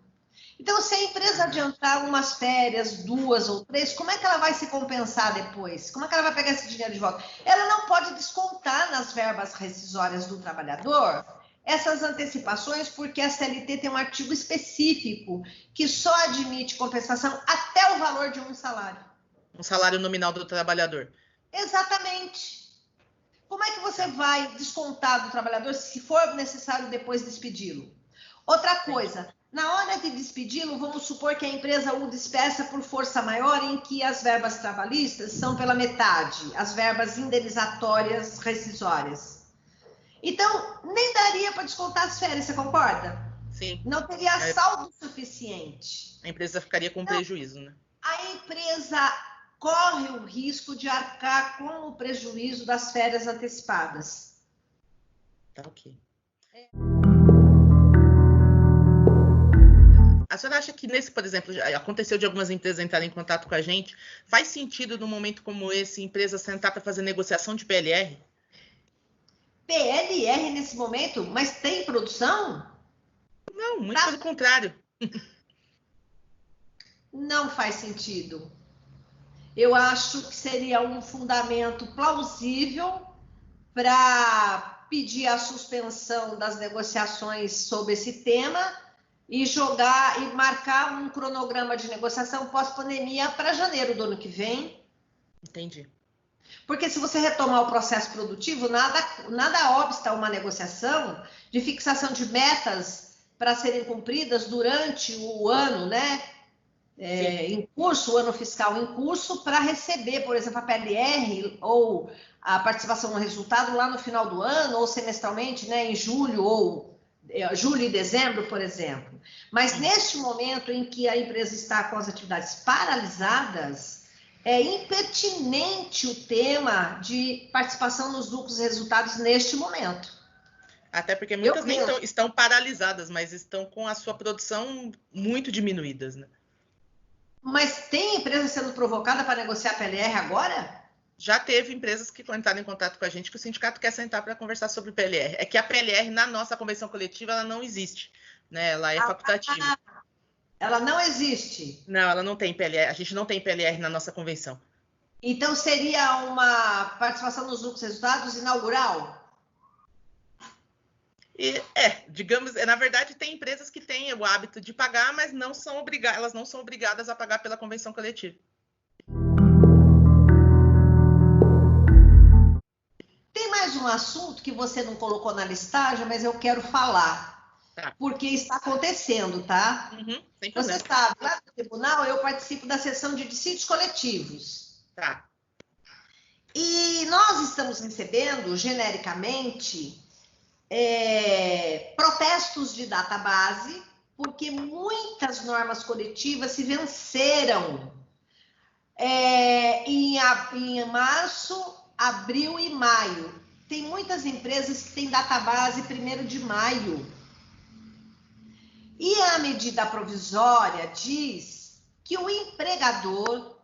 Então, se a empresa adiantar umas férias, 2 ou 3, como é que ela vai se compensar depois? Como é que ela vai pegar esse dinheiro de volta? Ela não pode descontar nas verbas rescisórias do trabalhador essas antecipações porque a CLT tem um artigo específico que só admite compensação até o valor de um salário. Um salário nominal do trabalhador. Exatamente. Como é que você vai descontar do trabalhador se for necessário depois despedi-lo? Outra coisa, na hora de despedi-lo, vamos supor que a empresa o despeça por força maior, em que as verbas trabalhistas são pela metade, as verbas indenizatórias rescisórias. Então, nem daria para descontar as férias, você concorda? Sim. Não teria saldo suficiente. A empresa ficaria com prejuízo, né? A empresa corre o risco de arcar com o prejuízo das férias antecipadas. Tá ok. A senhora acha que nesse, por exemplo, aconteceu de algumas empresas entrarem em contato com a gente, faz sentido num momento como esse, empresa sentar para fazer negociação de PLR? PLR nesse momento? Mas tem produção? Não, muito pelo contrário. Não faz sentido. Eu acho que seria um fundamento plausível para pedir a suspensão das negociações sobre esse tema e jogar e marcar um cronograma de negociação pós-pandemia para janeiro do ano que vem. Entendi. Porque se você retomar o processo produtivo, nada obsta a uma negociação de fixação de metas para serem cumpridas durante o ano, né? Em curso, o ano fiscal em curso, para receber, por exemplo, a PLR ou a participação no resultado lá no final do ano, ou semestralmente, né, em julho ou julho e dezembro, por exemplo. Mas neste momento em que a empresa está com as atividades paralisadas, é impertinente o tema de participação nos lucros e resultados neste momento. Até porque muitas nem estão paralisadas, mas estão com a sua produção muito diminuídas, né? Mas tem empresa sendo provocada para negociar PLR agora? Já teve empresas que entraram em contato com a gente que o sindicato quer sentar para conversar sobre PLR. É que a PLR na nossa convenção coletiva ela não existe, né? Ela é facultativa. Ela não existe? Não, ela não tem PLR. A gente não tem PLR na nossa convenção. Então seria uma participação nos lucros e resultados inaugural? Digamos, na verdade, tem empresas que têm o hábito de pagar, mas elas não são obrigadas a pagar pela convenção coletiva. Tem mais um assunto que você não colocou na listagem, mas eu quero falar. Tá. Porque está acontecendo, tá? Sem problema. Você sabe, lá no tribunal eu participo da sessão de dissídios coletivos. Tá. E nós estamos recebendo, genericamente, protestos de database, porque muitas normas coletivas se venceram em março, abril e maio. Tem muitas empresas que têm database 1º de maio. E a medida provisória diz que o empregador,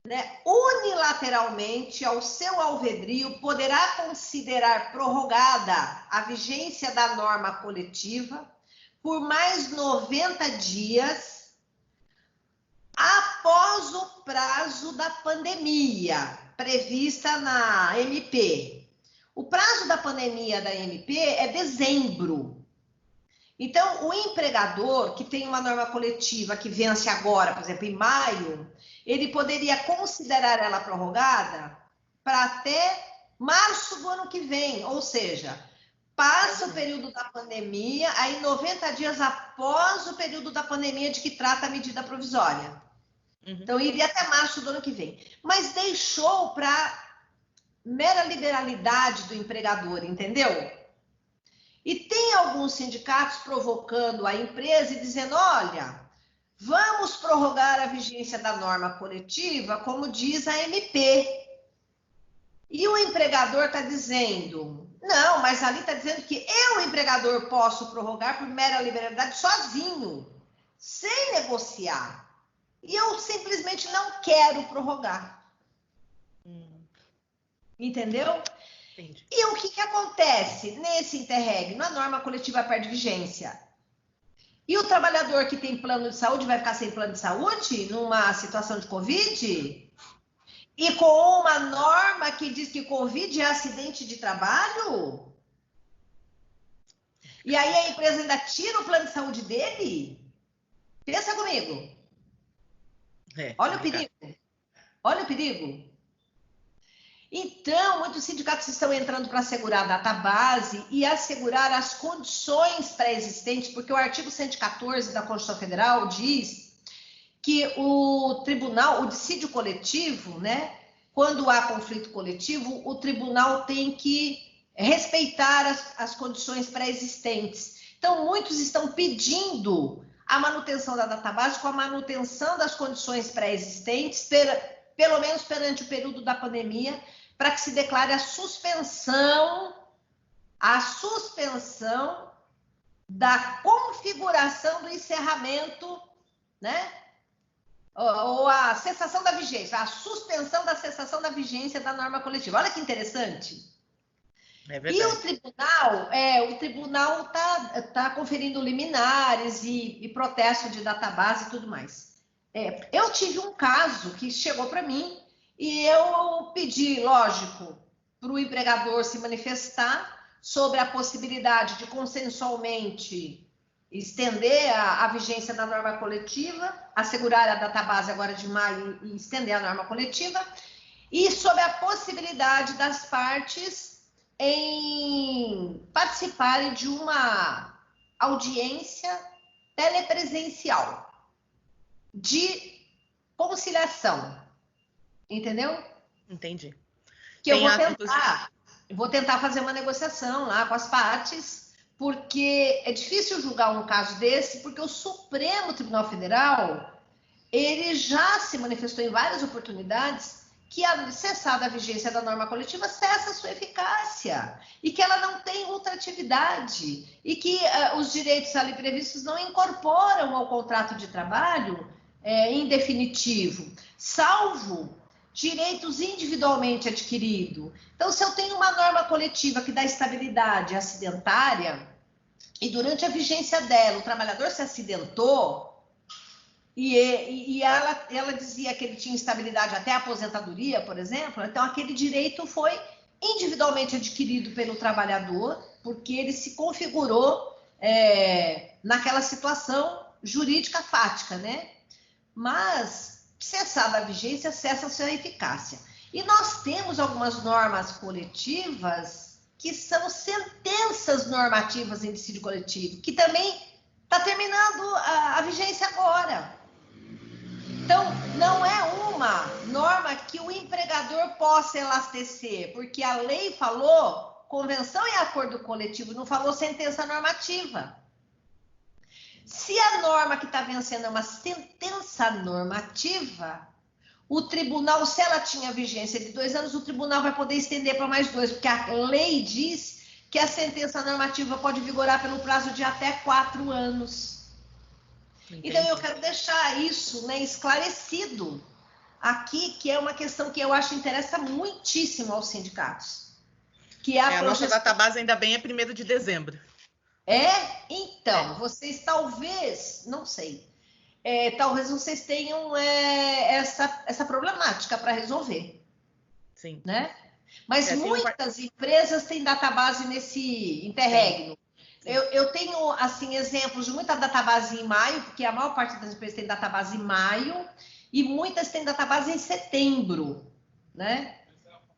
né, unilateralmente, ao seu alvedrio, poderá considerar prorrogada a vigência da norma coletiva por mais 90 dias após o prazo da pandemia prevista na MP. O prazo da pandemia da MP é dezembro. Então, o empregador que tem uma norma coletiva que vence agora, por exemplo, em maio, ele poderia considerar ela prorrogada para até março do ano que vem, ou seja, passa o período da pandemia, aí 90 dias após o período da pandemia de que trata a medida provisória. Então, iria até março do ano que vem. Mas deixou para mera liberalidade do empregador, entendeu? E tem alguns sindicatos provocando a empresa e dizendo, olha, vamos prorrogar a vigência da norma coletiva, como diz a MP. E o empregador está dizendo, não, mas ali está dizendo que eu, empregador, posso prorrogar por mera liberalidade sozinho, sem negociar. E eu simplesmente não quero prorrogar. Entendeu? Entendi. E o que acontece nesse interregno? A norma coletiva perde vigência. E o trabalhador que tem plano de saúde vai ficar sem plano de saúde numa situação de Covid? E com uma norma que diz que Covid é acidente de trabalho? E aí a empresa ainda tira o plano de saúde dele? Pensa comigo. Olha o perigo. Olha o perigo. Então, muitos sindicatos estão entrando para assegurar a database e assegurar as condições pré-existentes, porque o artigo 114 da Constituição Federal diz que o tribunal, o dissídio coletivo, né, quando há conflito coletivo, o tribunal tem que respeitar as condições pré-existentes. Então, muitos estão pedindo a manutenção da database com a manutenção das condições pré-existentes, pelo menos perante o período da pandemia, para que se declare a suspensão da configuração do encerramento, né? Ou a cessação da vigência, a suspensão da cessação da vigência da norma coletiva. Olha que interessante. É verdade. E o tribunal tá conferindo liminares e protesto de database e tudo mais. Eu tive um caso que chegou para mim e eu pedi, lógico, para o empregador se manifestar sobre a possibilidade de consensualmente estender a vigência da norma coletiva, assegurar a database agora de maio e estender a norma coletiva, e sobre a possibilidade das partes em participarem de uma audiência telepresencial de conciliação. Entendeu? Entendi. Que eu vou tentar fazer uma negociação lá com as partes, porque é difícil julgar um caso desse, porque o Supremo Tribunal Federal, ele já se manifestou em várias oportunidades que a cessada a vigência da norma coletiva cessa a sua eficácia e que ela não tem ultratividade e que os direitos ali previstos não incorporam ao contrato de trabalho em definitivo, salvo direitos individualmente adquiridos. Então, se eu tenho uma norma coletiva que dá estabilidade acidentária e durante a vigência dela o trabalhador se acidentou e ela dizia que ele tinha estabilidade até a aposentadoria, por exemplo, então aquele direito foi individualmente adquirido pelo trabalhador porque ele se configurou naquela situação jurídica fática, né? Mas cessada a vigência, cessa a sua eficácia. E nós temos algumas normas coletivas que são sentenças normativas em dissídio coletivo, que também está terminando a vigência agora. Então, não é uma norma que o empregador possa elastecer, porque a lei falou convenção e acordo coletivo, não falou sentença normativa. Se a norma que está vencendo é uma sentença normativa, o tribunal, se ela tinha vigência de 2 anos, o tribunal vai poder estender para mais 2, porque a lei diz que a sentença normativa pode vigorar pelo prazo de até 4 anos. Entendi. Então, eu quero deixar isso, né, esclarecido aqui, que é uma questão que eu acho interessa muitíssimo aos sindicatos. Que a nossa database ainda bem é 1º de dezembro. Então, vocês talvez, não sei, talvez vocês tenham essa problemática para resolver. Sim. Né? Mas muitas empresas têm database nesse interregno. Eu tenho, assim, exemplos de muita database em maio, porque a maior parte das empresas tem database em maio, e muitas têm database em setembro, né?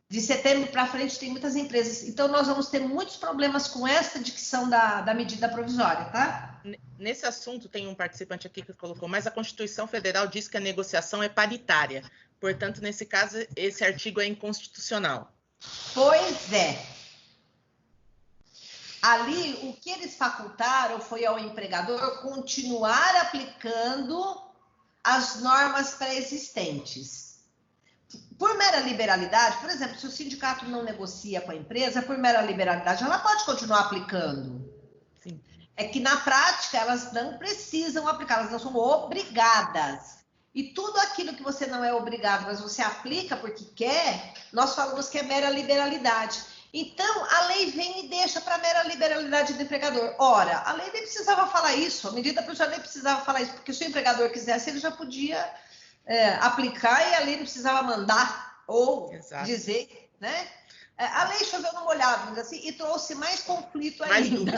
De setembro para frente tem muitas empresas. Então, nós vamos ter muitos problemas com essa dicção da medida provisória, tá? Nesse assunto, tem um participante aqui que colocou, mas a Constituição Federal diz que a negociação é paritária. Portanto, nesse caso, esse artigo é inconstitucional. Pois é. Ali, o que eles facultaram foi ao empregador continuar aplicando as normas pré-existentes. Por mera liberalidade, por exemplo, se o sindicato não negocia com a empresa, por mera liberalidade, ela pode continuar aplicando. Sim. É que, na prática, elas não precisam aplicar, elas não são obrigadas. E tudo aquilo que você não é obrigado, mas você aplica porque quer, nós falamos que é mera liberalidade. Então, a lei vem e deixa para mera liberalidade do empregador. Ora, a lei nem precisava falar isso, a medida provisória nem precisava falar isso, porque se o empregador quisesse, ele já podia aplicar e a lei não precisava mandar ou dizer, né? A lei choveu no molhado, assim, e trouxe mais conflito ainda.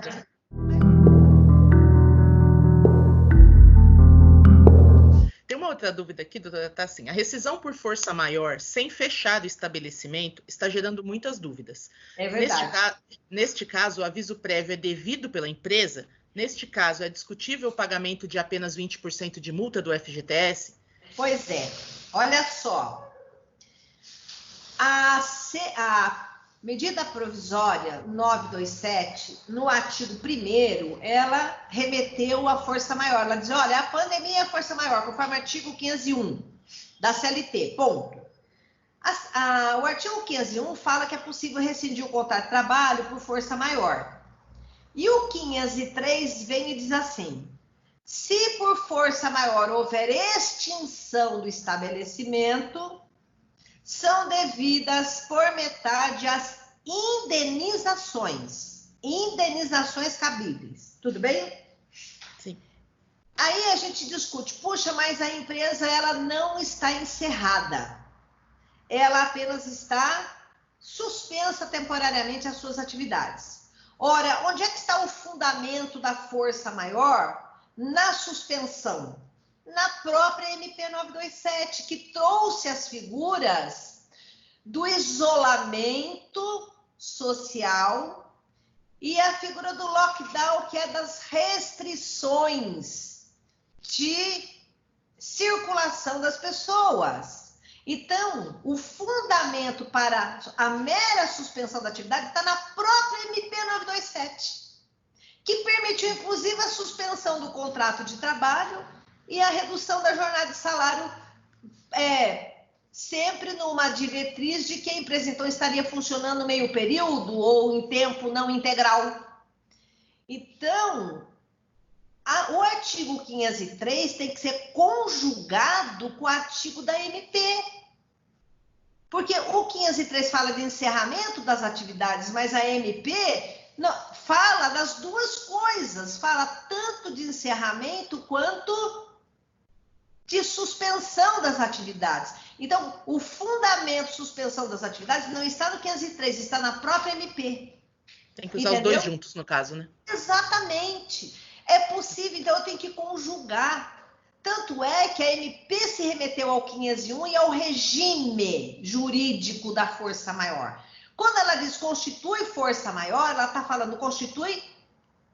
outra dúvida aqui, doutora, tá assim. A rescisão por força maior, sem fechar o estabelecimento, está gerando muitas dúvidas. É verdade. Neste caso, o aviso prévio é devido pela empresa? Neste caso, é discutível o pagamento de apenas 20% de multa do FGTS? Pois é. Olha só. A medida provisória 927, no artigo 1º, ela remeteu à força maior. Ela diz, olha, a pandemia é a força maior, conforme o artigo 501 da CLT, ponto. O artigo 501 fala que é possível rescindir o contrato de trabalho por força maior. E o 503 vem e diz assim, se por força maior houver extinção do estabelecimento, são devidas por metade as indenizações cabíveis. Tudo bem? Sim. Aí a gente discute, puxa, mas a empresa ela não está encerrada. Ela apenas está suspensa temporariamente as suas atividades. Ora, onde é que está o fundamento da força maior? Na suspensão. Na própria MP 927, que trouxe as figuras do isolamento social e a figura do lockdown, que é das restrições de circulação das pessoas. Então, o fundamento para a mera suspensão da atividade está na própria MP 927, que permitiu, inclusive, a suspensão do contrato de trabalho e a redução da jornada de salário, sempre numa diretriz de que a empresa, então, estaria funcionando meio período ou em tempo não integral. Então, o artigo 503 tem que ser conjugado com o artigo da MP. Porque o 503 fala de encerramento das atividades, mas a MP fala das duas coisas. Fala tanto de encerramento quanto de suspensão das atividades. Então, o fundamento de suspensão das atividades não está no 503, está na própria MP. Tem que usar os dois juntos, no caso, né? Exatamente. É possível, então eu tenho que conjugar. Tanto é que a MP se remeteu ao 501 e ao regime jurídico da força maior. Quando ela diz constitui força maior, ela está falando constitui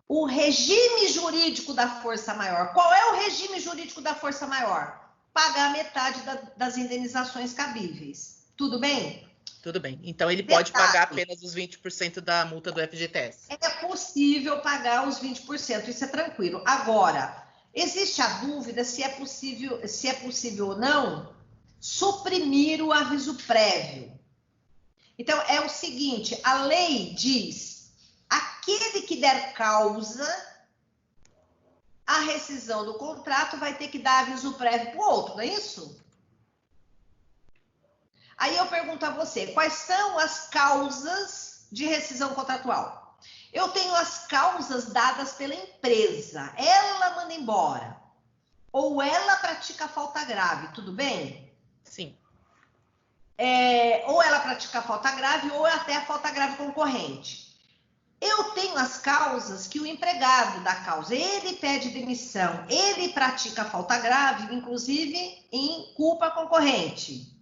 o regime jurídico da força maior. Qual é o regime jurídico da força maior? Pagar metade das indenizações cabíveis. Tudo bem? Tudo bem. Então, ele pode pagar apenas os 20% da multa do FGTS. É possível pagar os 20%, isso é tranquilo. Agora, existe a dúvida se é possível ou não suprimir o aviso prévio. Então, é o seguinte, a lei diz, aquele que der causa à rescisão do contrato vai ter que dar aviso prévio para o outro, não é isso? Aí eu pergunto a você, quais são as causas de rescisão contratual? Eu tenho as causas dadas pela empresa. Ela manda embora. Ou ela pratica falta grave, tudo bem? Sim. Ou ela pratica falta grave, ou até a falta grave concorrente. Eu tenho as causas que o empregado dá causa. Ele pede demissão, ele pratica falta grave, inclusive em culpa concorrente.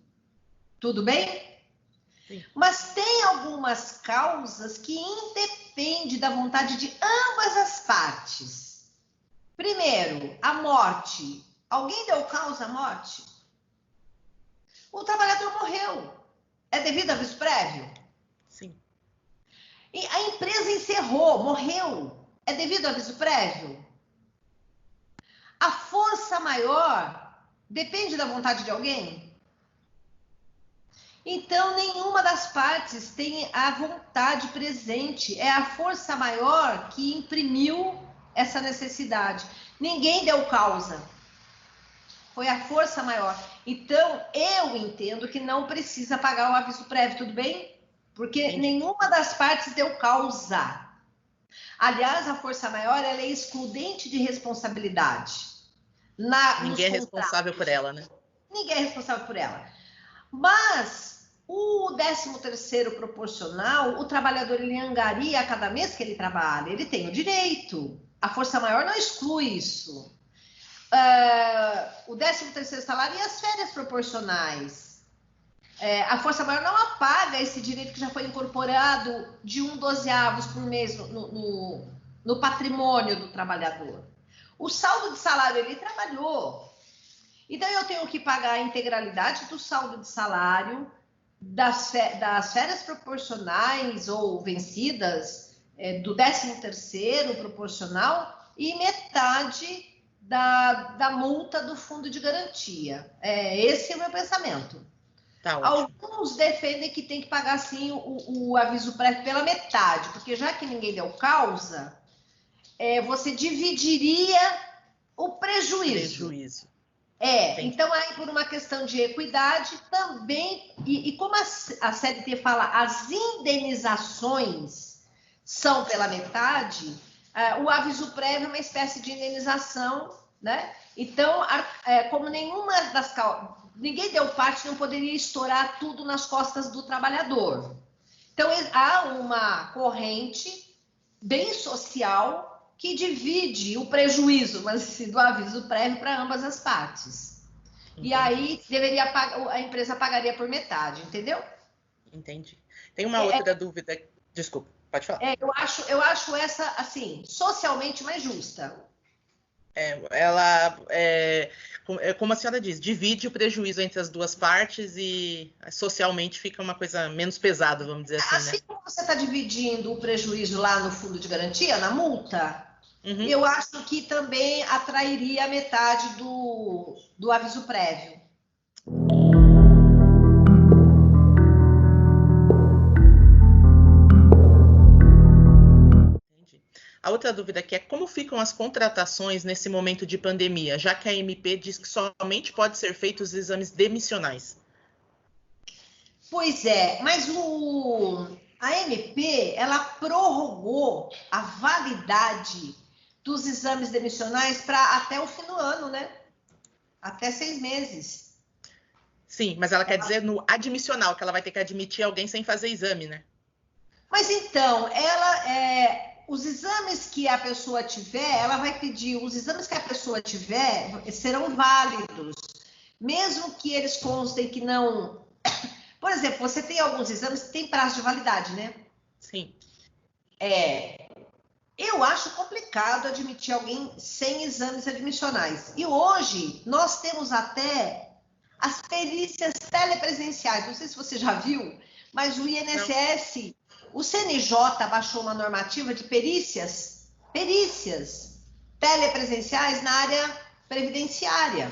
Tudo bem? Sim. Mas tem algumas causas que independem da vontade de ambas as partes. Primeiro, a morte. Alguém deu causa à morte? O trabalhador morreu. É devido a aviso prévio? Sim. E a empresa encerrou, morreu. É devido a aviso prévio? A força maior depende da vontade de alguém? Então, nenhuma das partes tem a vontade presente. É a força maior que imprimiu essa necessidade. Ninguém deu causa. Foi a força maior. Então, eu entendo que não precisa pagar o aviso prévio, tudo bem? Porque Entendi. Nenhuma das partes deu causa. Aliás, a força maior ela é excludente de responsabilidade. Ninguém é responsável por ela, né? Ninguém é responsável por ela. Mas o 13º proporcional, o trabalhador ele angaria a cada mês que ele trabalha, ele tem o direito. A força maior não exclui isso. o 13º salário e as férias proporcionais. A força maior não apaga esse direito que já foi incorporado de 1/12 por mês no patrimônio do trabalhador. O saldo de salário, ele trabalhou. Então, eu tenho que pagar a integralidade do saldo de salário, das férias proporcionais ou vencidas, do 13º proporcional e metade da multa do fundo de garantia. Esse é o meu pensamento. Tá ótimo. Alguns defendem que tem que pagar, sim, o aviso prévio pela metade, porque já que ninguém deu causa, você dividiria o prejuízo. Então, aí, por uma questão de equidade, também, e como a CLT fala, as indenizações são pela metade, o aviso prévio é uma espécie de indenização, né? Então, como ninguém deu parte, não poderia estourar tudo nas costas do trabalhador. Então, há uma corrente bem social que divide o prejuízo, mas do aviso prévio para ambas as partes. Entendi. E aí a empresa pagaria por metade, entendeu? Entendi. Tem uma outra dúvida. Desculpa, pode falar. Eu acho essa, assim, socialmente mais justa. Como a senhora diz, divide o prejuízo entre as duas partes e socialmente fica uma coisa menos pesada, vamos dizer assim, né? Como você está dividindo o prejuízo lá no fundo de garantia, na multa, eu acho que também atrairia a metade do aviso prévio. Entendi. A outra dúvida aqui é como ficam as contratações nesse momento de pandemia, já que a MP diz que somente pode ser feitos os exames demissionais. Pois mas a MP, ela prorrogou a validade dos exames demissionais para até o fim do ano, né? Até 6 meses. Sim, mas ela quer dizer no admissional, que ela vai ter que admitir alguém sem fazer exame, né? Mas então, os exames que a pessoa tiver, ela vai pedir, os exames que a pessoa tiver serão válidos, mesmo que eles constem que não... Por exemplo, você tem alguns exames que têm prazo de validade, né? Sim. Eu acho complicado admitir alguém sem exames admissionais. E hoje, nós temos até as perícias telepresenciais. Não sei se você já viu, mas o INSS, o CNJ baixou uma normativa de perícias telepresenciais na área previdenciária.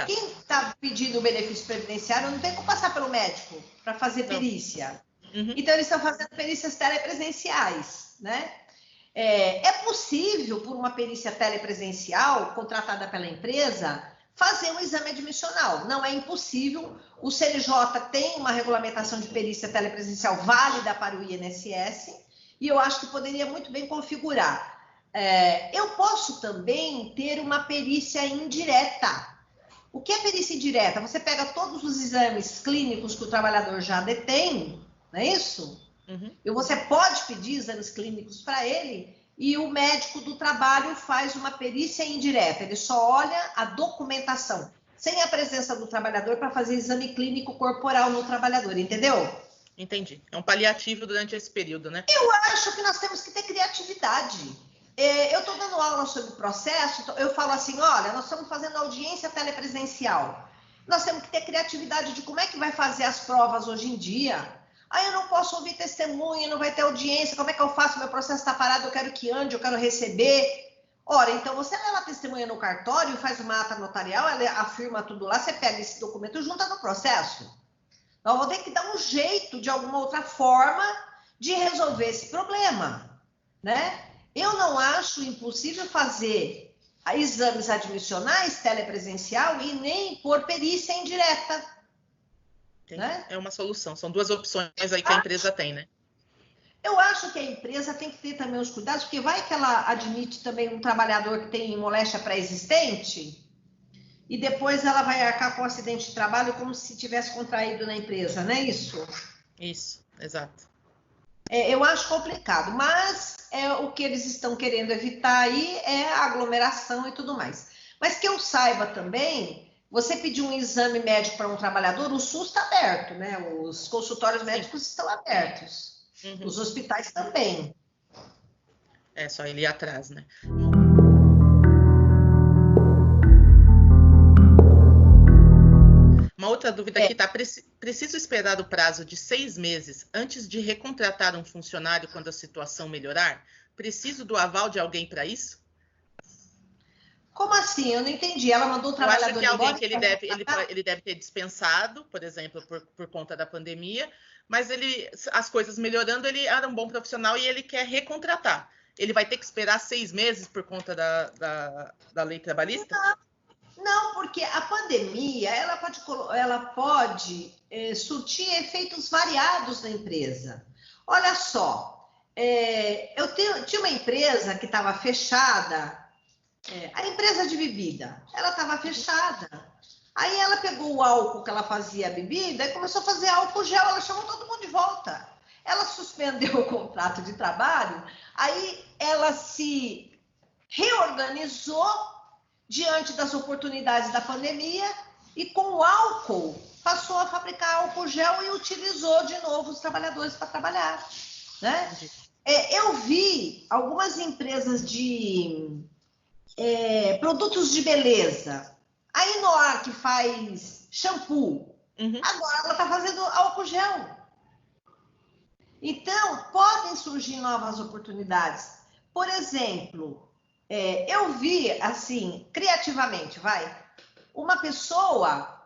Quem está pedindo o benefício previdenciário não tem como passar pelo médico para fazer perícia. Então, eles estão fazendo perícias telepresenciais, né? É possível, por uma perícia telepresencial contratada pela empresa, fazer um exame admissional. Não é impossível. O CNJ tem uma regulamentação de perícia telepresencial válida para o INSS e eu acho que poderia muito bem configurar. Eu posso também ter uma perícia indireta. O que é perícia indireta? Você pega todos os exames clínicos que o trabalhador já detém, não é isso? E você pode pedir exames clínicos para ele e o médico do trabalho faz uma perícia indireta. Ele só olha a documentação, sem a presença do trabalhador para fazer exame clínico corporal no trabalhador, entendeu? Entendi. É um paliativo durante esse período, né? Eu acho que nós temos que ter criatividade. Eu estou dando aula sobre o processo, eu falo assim, olha, nós estamos fazendo audiência telepresencial. Nós temos que ter criatividade de como é que vai fazer as provas hoje em dia. Eu não posso ouvir testemunha, não vai ter audiência, como é que eu faço? Meu processo está parado, eu quero que ande, eu quero receber. Ora, então você leva a testemunha no cartório, faz uma ata notarial, ela afirma tudo lá, você pega esse documento e junta no processo. Nós vamos ter que dar um jeito, de alguma outra forma, de resolver esse problema, né? Eu não acho impossível fazer exames admissionais telepresencial e nem por perícia indireta. Né? É uma solução. São duas opções aí que a empresa tem, né? Eu acho que a empresa tem que ter também os cuidados, porque vai que ela admite também um trabalhador que tem moléstia pré-existente e depois ela vai arcar com um acidente de trabalho como se tivesse contraído na empresa, não é isso? Isso, exato. Eu acho complicado, mas o que eles estão querendo evitar aí é a aglomeração e tudo mais. Mas que eu saiba também, você pedir um exame médico para um trabalhador, o SUS está aberto, né? Os consultórios médicos estão abertos. Uhum. Os hospitais também. É só ele ir atrás, né? Uma outra dúvida aqui, tá? Preciso esperar o prazo de 6 meses antes de recontratar um funcionário quando a situação melhorar? Preciso do aval de alguém para isso? Como assim? Eu não entendi. Ela mandou o Eu acho que trabalhador é alguém embora? que ele deve ter dispensado, por exemplo, por conta da pandemia, mas as coisas melhorando, ele era um bom profissional e ele quer recontratar. Ele vai ter que esperar 6 meses por conta da lei trabalhista? Não, porque a pandemia ela pode surtir efeitos variados na empresa. Olha só, tinha uma empresa que estava fechada, a empresa de bebida, ela estava fechada. Aí ela pegou o álcool que ela fazia a bebida e começou a fazer álcool gel, ela chamou todo mundo de volta. Ela suspendeu o contrato de trabalho, aí ela se reorganizou diante das oportunidades da pandemia e com o álcool passou a fabricar álcool gel e utilizou de novo os trabalhadores para trabalhar, né? Eu vi algumas empresas de produtos de beleza, a Inoar que faz shampoo, agora ela está fazendo álcool gel. Então, podem surgir novas oportunidades. Por exemplo, eu vi, assim, criativamente, uma pessoa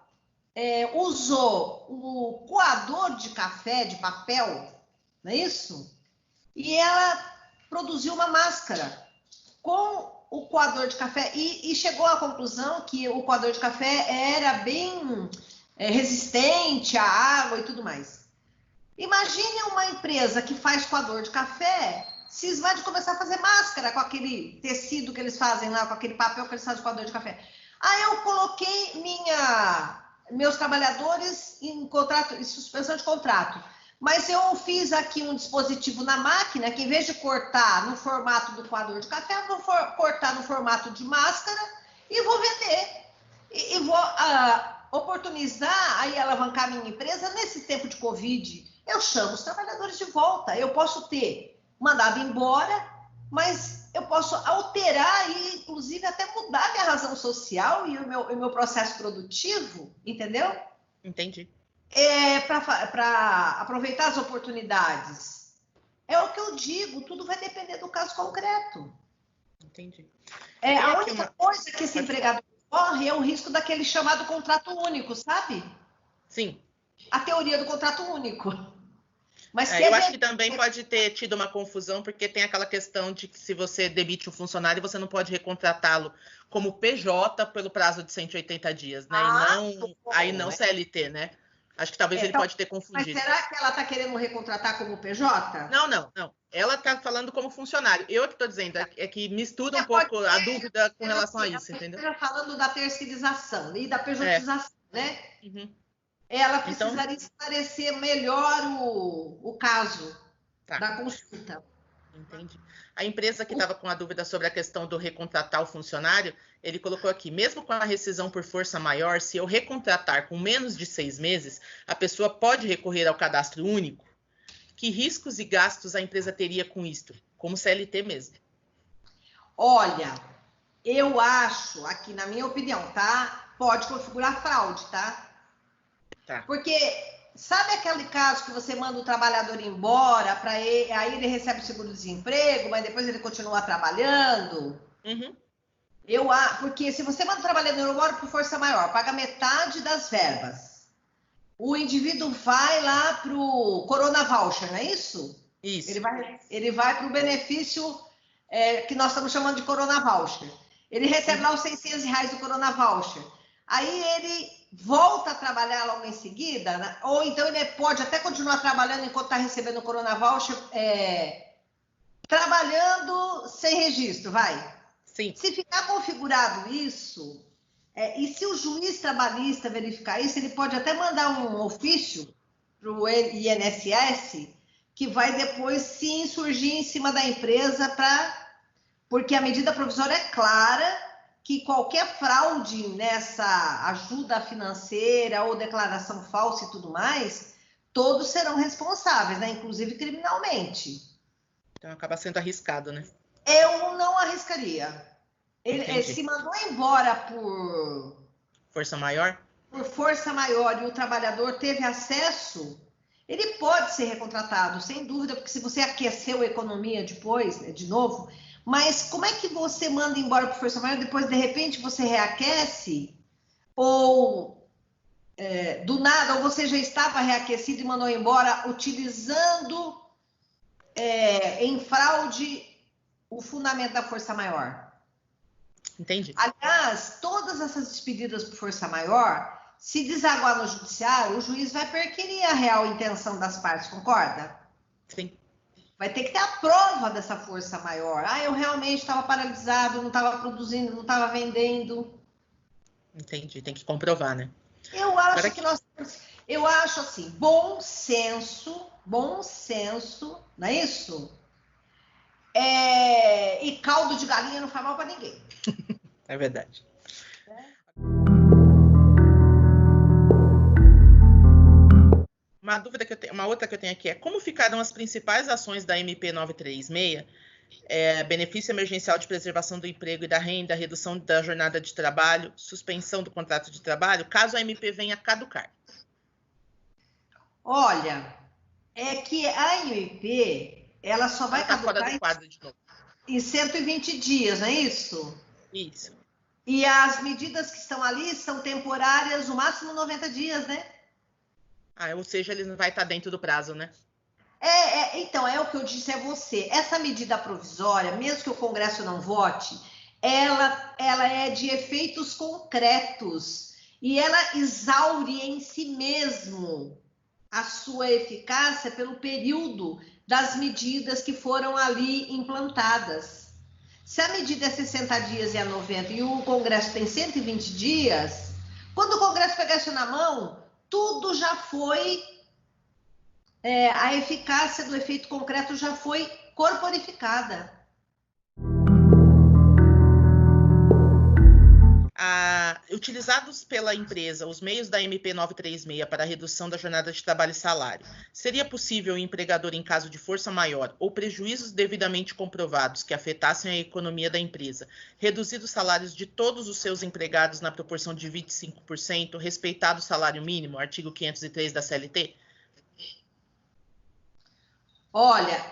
usou o coador de café, de papel, não é isso? E ela produziu uma máscara com o coador de café e chegou à conclusão que o coador de café era bem resistente à água e tudo mais. Imagine uma empresa que faz coador de café cismar de começar a fazer máscara com aquele tecido que eles fazem lá, com aquele papel que eles fazem coador de café. Aí eu coloquei meus trabalhadores em suspensão de contrato. Mas eu fiz aqui um dispositivo na máquina que, em vez de cortar no formato do coador de café, eu vou cortar no formato de máscara e vou vender. E vou oportunizar e alavancar minha empresa nesse tempo de Covid. Eu chamo os trabalhadores de volta. Eu posso ter mandado embora, mas eu posso alterar e, inclusive, até mudar minha razão social e o meu processo produtivo, entendeu? Entendi. Para aproveitar as oportunidades. É o que eu digo, tudo vai depender do caso concreto. Entendi. A única coisa que esse empregador corre é o risco daquele chamado contrato único, sabe? Sim. A teoria do contrato único. Mas eu acho que também pode ter tido uma confusão, porque tem aquela questão de que se você demite um funcionário, você não pode recontratá-lo como PJ pelo prazo de 180 dias, né? Aí não CLT, né? Acho que talvez ele pode ter confundido. Mas será que ela está querendo recontratar como PJ? Não. Ela está falando como funcionário. Eu que estou dizendo, é que mistura um pouco a dúvida com relação a isso, entendeu? Ela está falando da terceirização e da pejotização, né? Uhum. Ela precisaria esclarecer melhor o caso da consulta. Entendi. A empresa que estava com a dúvida sobre a questão do recontratar o funcionário, ele colocou aqui, mesmo com a rescisão por força maior, se eu recontratar com menos de 6 meses, a pessoa pode recorrer ao cadastro único? Que riscos e gastos a empresa teria com isto? Como CLT mesmo. Olha, eu acho, aqui na minha opinião, tá? Pode configurar fraude, tá? Porque sabe aquele caso que você manda o trabalhador embora, aí ele recebe o seguro-desemprego, mas depois ele continua trabalhando? Uhum. Porque se você manda o trabalhador embora por força maior, paga metade das verbas, o indivíduo vai lá para o Corona Voucher, não é isso? Isso. Ele vai para o benefício que nós estamos chamando de Corona Voucher. Ele recebe lá os R$600 do Corona Voucher. Aí ele volta a trabalhar logo em seguida, né? Ou então ele pode até continuar trabalhando enquanto está recebendo o Corona Voucher, trabalhando sem registro, vai. Sim. Se ficar configurado isso, e se o juiz trabalhista verificar isso, ele pode até mandar um ofício para o INSS que vai depois se insurgir em cima da empresa porque a medida provisória é clara que qualquer fraude nessa ajuda financeira ou declaração falsa e tudo mais, todos serão responsáveis, né? Inclusive criminalmente. Então acaba sendo arriscado, né? Eu não arriscaria. Ele se mandou embora por força maior? Por força maior e o trabalhador teve acesso, ele pode ser recontratado, sem dúvida, porque se você aqueceu a economia depois, né, de novo, mas como é que você manda embora por força maior, depois de repente você reaquece, ou do nada, ou você já estava reaquecido e mandou embora utilizando em fraude o fundamento da força maior? Entendi. Aliás, todas essas despedidas por força maior, se desaguar no judiciário, o juiz vai perquirir a real intenção das partes, concorda? Sim. Vai ter que ter a prova dessa força maior. Eu realmente estava paralisado, não estava produzindo, não estava vendendo. Entendi, tem que comprovar, né? Eu acho assim, bom senso, não é isso? E caldo de galinha não faz mal para ninguém. É verdade. Uma outra que eu tenho aqui é como ficarão as principais ações da MP 936, benefício emergencial de preservação do emprego e da renda, redução da jornada de trabalho, suspensão do contrato de trabalho, caso a MP venha a caducar? Olha, é que a MP, ela só vai caducar fora do quadro de novo. Em 120 dias, não é isso? Isso. E as medidas que estão ali são temporárias, no máximo 90 dias, né? Ou seja, ele não vai estar dentro do prazo, né? Então, é o que eu disse a você. Essa medida provisória, mesmo que o Congresso não vote, ela é de efeitos concretos e ela exaure em si mesmo a sua eficácia pelo período das medidas que foram ali implantadas. Se a medida é 60 dias e a 90 e o Congresso tem 120 dias, quando o Congresso pegar isso na mão, tudo já foi, a eficácia do efeito concreto já foi corporificada. Utilizados pela empresa os meios da MP 936 para a redução da jornada de trabalho e salário, seria possível o empregador, em caso de força maior ou prejuízos devidamente comprovados que afetassem a economia da empresa, reduzir os salários de todos os seus empregados na proporção de 25%, respeitado o salário mínimo, artigo 503 da CLT? Olha,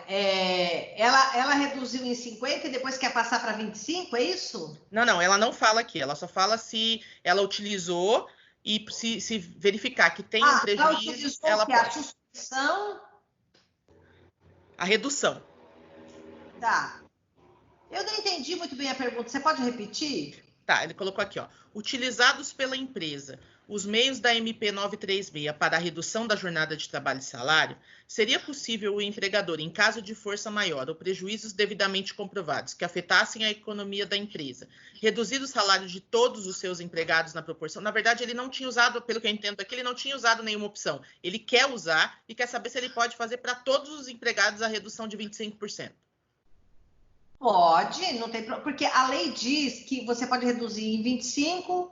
ela reduziu em 50 e depois quer passar para 25, é isso? Não, ela não fala aqui, ela só fala se ela utilizou e se verificar que tem um prejuízo, ela pode. A suspensão? A redução. Tá. Eu não entendi muito bem a pergunta, você pode repetir? Tá, ele colocou aqui, ó. Utilizados pela empresa os meios da MP 936 para a redução da jornada de trabalho e salário, seria possível o empregador, em caso de força maior ou prejuízos devidamente comprovados que afetassem a economia da empresa, reduzir o salário de todos os seus empregados na proporção? Na verdade, ele não tinha usado, pelo que eu entendo aqui, ele não tinha usado nenhuma opção. Ele quer usar e quer saber se ele pode fazer para todos os empregados a redução de 25%. Pode, não tem problema, porque a lei diz que você pode reduzir em 25,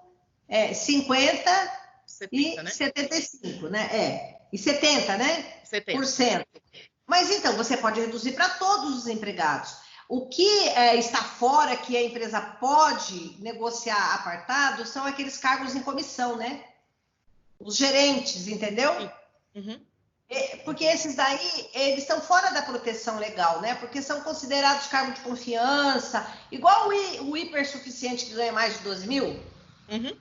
50 70, e né? 75, né? E 70, né? 70%. Mas então, você pode reduzir para todos os empregados. O que está fora, que a empresa pode negociar apartado, são aqueles cargos em comissão, né? Os gerentes, entendeu? Uhum. Porque esses daí, eles estão fora da proteção legal, né? Porque são considerados cargo de confiança, igual o hipersuficiente que ganha mais de 12 mil. Uhum.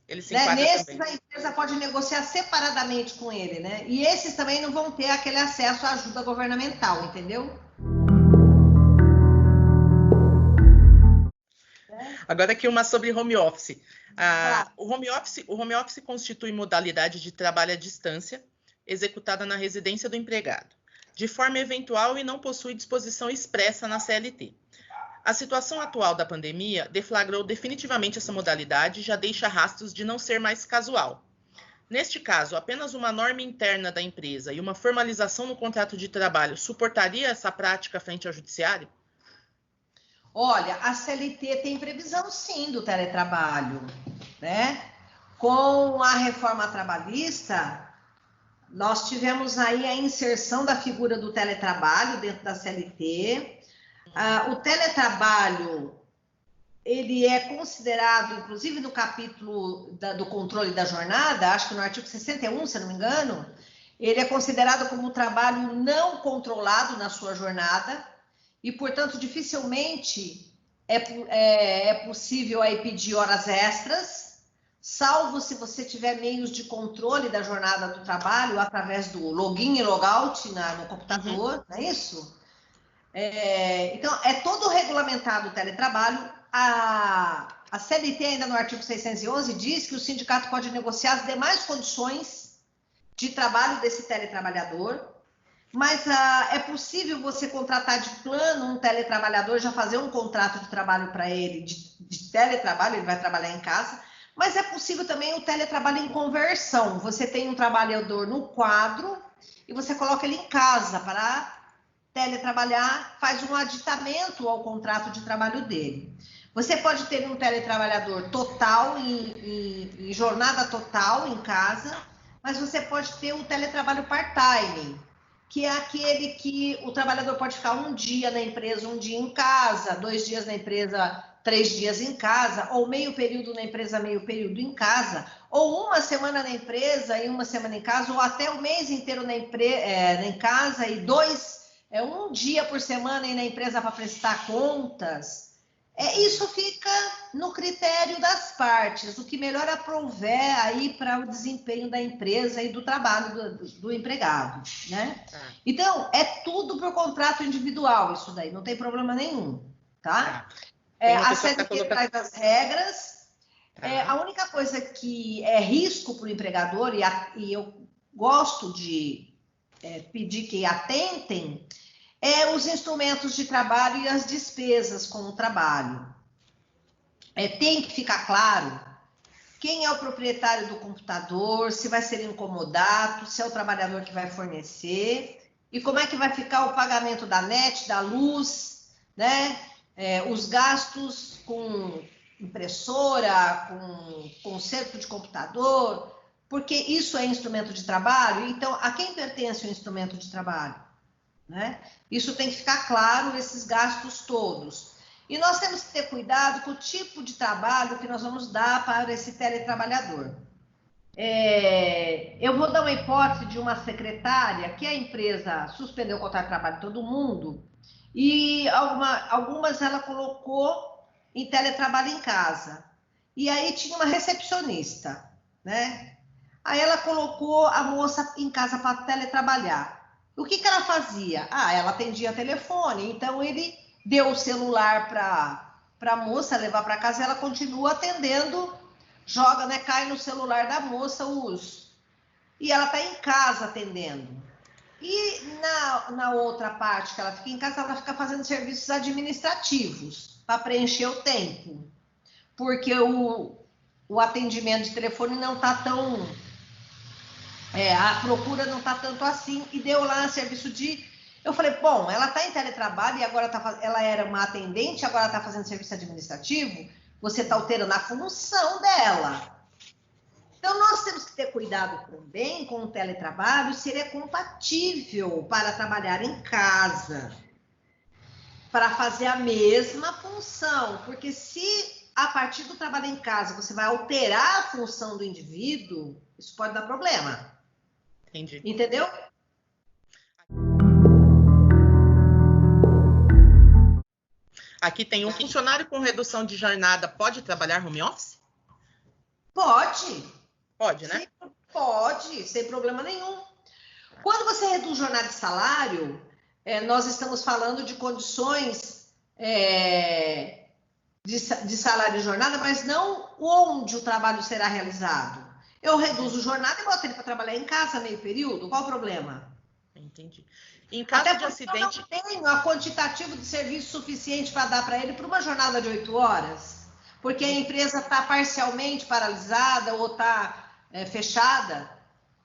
Ele se enquadra nesses, também. A empresa pode negociar separadamente com ele, né? E esses também não vão ter aquele acesso à ajuda governamental, entendeu? Agora aqui uma sobre home office. O home office constitui modalidade de trabalho à distância, executada na residência do empregado, de forma eventual e não possui disposição expressa na CLT. A situação atual da pandemia deflagrou definitivamente essa modalidade e já deixa rastros de não ser mais casual. Neste caso, apenas uma norma interna da empresa e uma formalização no contrato de trabalho suportaria essa prática frente ao judiciário? Olha, a CLT tem previsão sim do teletrabalho, né? Com a reforma trabalhista, nós tivemos aí a inserção da figura do teletrabalho dentro da CLT. O teletrabalho, ele é considerado, inclusive no capítulo do controle da jornada, acho que no artigo 61, se não me engano, ele é considerado como trabalho não controlado na sua jornada e, portanto, dificilmente é possível aí pedir horas extras, salvo se você tiver meios de controle da jornada do trabalho através do login e logout no computador, não é isso? Então, é todo regulamentado o teletrabalho. A CLT, ainda no artigo 611, diz que o sindicato pode negociar as demais condições de trabalho desse teletrabalhador, mas é possível você contratar de plano um teletrabalhador, já fazer um contrato de trabalho para ele, de teletrabalho, ele vai trabalhar em casa, mas é possível também o teletrabalho em conversão. Você tem um trabalhador no quadro e você coloca ele em casa para teletrabalhar, faz um aditamento ao contrato de trabalho dele. Você pode ter um teletrabalhador total, em jornada total em casa, mas você pode ter um teletrabalho part-time, que é aquele que o trabalhador pode ficar um dia na empresa, um dia em casa, 2 dias na empresa, 3 dias em casa, ou meio período na empresa, meio período em casa, ou uma semana na empresa e uma semana em casa, ou até o mês inteiro em casa e um dia por semana ir na empresa para prestar contas. Isso fica no critério das partes, o que melhor aprouver aí para o desempenho da empresa e do trabalho do empregado, né? Então, é tudo por contrato individual isso daí, não tem problema nenhum, tá? A CLT traz as regras. A única coisa que é risco para o empregador, e eu gosto de pedir que atentem, os instrumentos de trabalho e as despesas com o trabalho. Tem que ficar claro quem é o proprietário do computador, se vai ser incomodato, se é o trabalhador que vai fornecer, e como é que vai ficar o pagamento da net, da luz, né? Os gastos com impressora, com conserto de computador, porque isso é instrumento de trabalho. Então, a quem pertence o instrumento de trabalho? Né? Isso tem que ficar claro, esses gastos todos. E nós temos que ter cuidado com o tipo de trabalho que nós vamos dar para esse teletrabalhador. Eu vou dar uma hipótese de uma secretária que a empresa suspendeu o contrato de trabalho de todo mundo e algumas ela colocou em teletrabalho em casa. E aí tinha uma recepcionista, né? Aí ela colocou a moça em casa para teletrabalhar. O que ela fazia? Ela atendia telefone, então ele deu o celular para a moça levar para casa e ela continua atendendo, joga, né, cai no celular da moça e ela está em casa atendendo. E na outra parte que ela fica em casa, ela fica fazendo serviços administrativos para preencher o tempo, porque o atendimento de telefone não está tão... a procura não está tanto assim, e deu lá serviço de... Eu falei, bom, ela está em teletrabalho e agora ela era uma atendente, agora está fazendo serviço administrativo, você está alterando a função dela. Então, nós temos que ter cuidado também com o teletrabalho, se ele é compatível para trabalhar em casa, para fazer a mesma função, porque se a partir do trabalho em casa você vai alterar a função do indivíduo, isso pode dar problema. Entendi. Entendeu? Aqui tem um funcionário com redução de jornada, pode trabalhar home office? Pode. Pode, né? Sim, pode, sem problema nenhum. Quando você reduz jornada de salário, nós estamos falando de condições de salário e jornada, mas não onde o trabalho será realizado. Eu reduzo jornada e boto ele para trabalhar em casa, meio período, qual o problema? Entendi. Em caso Até de acidente... eu não tenho a quantitativo de serviço suficiente para dar para ele para uma jornada de 8 horas, porque a empresa está parcialmente paralisada ou está fechada.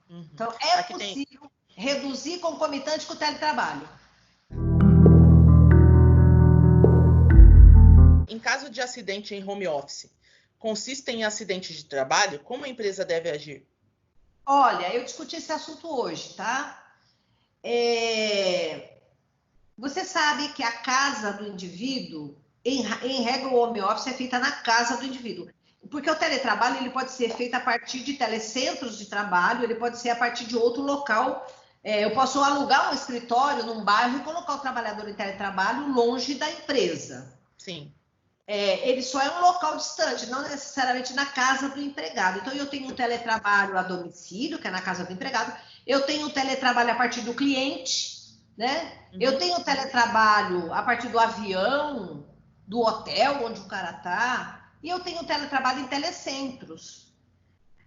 Então, é Aqui possível reduzir concomitante com o teletrabalho. Em caso de acidente em home office, consiste em acidente de trabalho? Como a empresa deve agir? Olha, eu discuti esse assunto hoje, tá? Você sabe que a casa do indivíduo, em regra, o home office é feita na casa do indivíduo. Porque o teletrabalho ele pode ser feito a partir de telecentros de trabalho, ele pode ser a partir de outro local. Eu posso alugar um escritório num bairro e colocar o trabalhador em teletrabalho longe da empresa. Sim. Ele só é um local distante, não necessariamente na casa do empregado. Então, eu tenho um teletrabalho a domicílio, que é na casa do empregado. Eu tenho um teletrabalho a partir do cliente, né? Eu tenho teletrabalho a partir do avião, do hotel onde o cara está. E eu tenho teletrabalho em telecentros.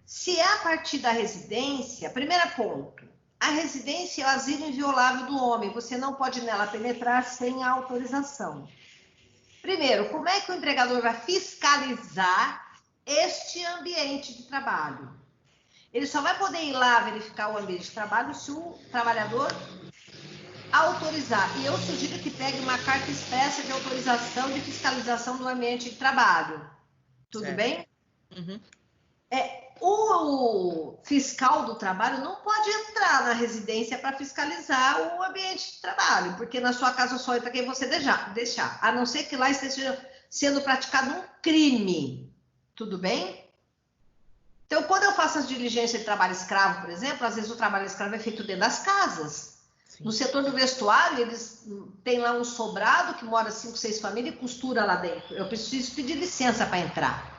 Se é a partir da residência, primeiro ponto, a residência é o asilo inviolável do homem. Você não pode nela penetrar sem a autorização. Primeiro, como é que o empregador vai fiscalizar este ambiente de trabalho? Ele só vai poder ir lá verificar o ambiente de trabalho se o trabalhador autorizar. E eu sugiro que pegue uma carta expressa de autorização de fiscalização do ambiente de trabalho. Tudo bem? O fiscal do trabalho não pode entrar na residência para fiscalizar o ambiente de trabalho, porque na sua casa só entra quem você deixar, a não ser que lá esteja sendo praticado um crime. Tudo bem? Então, quando eu faço as diligências de trabalho escravo, por exemplo, às vezes o trabalho escravo é feito dentro das casas. Sim. No setor do vestuário, eles têm lá um sobrado que mora 5, 6 famílias e costura lá dentro. Eu preciso pedir licença para entrar.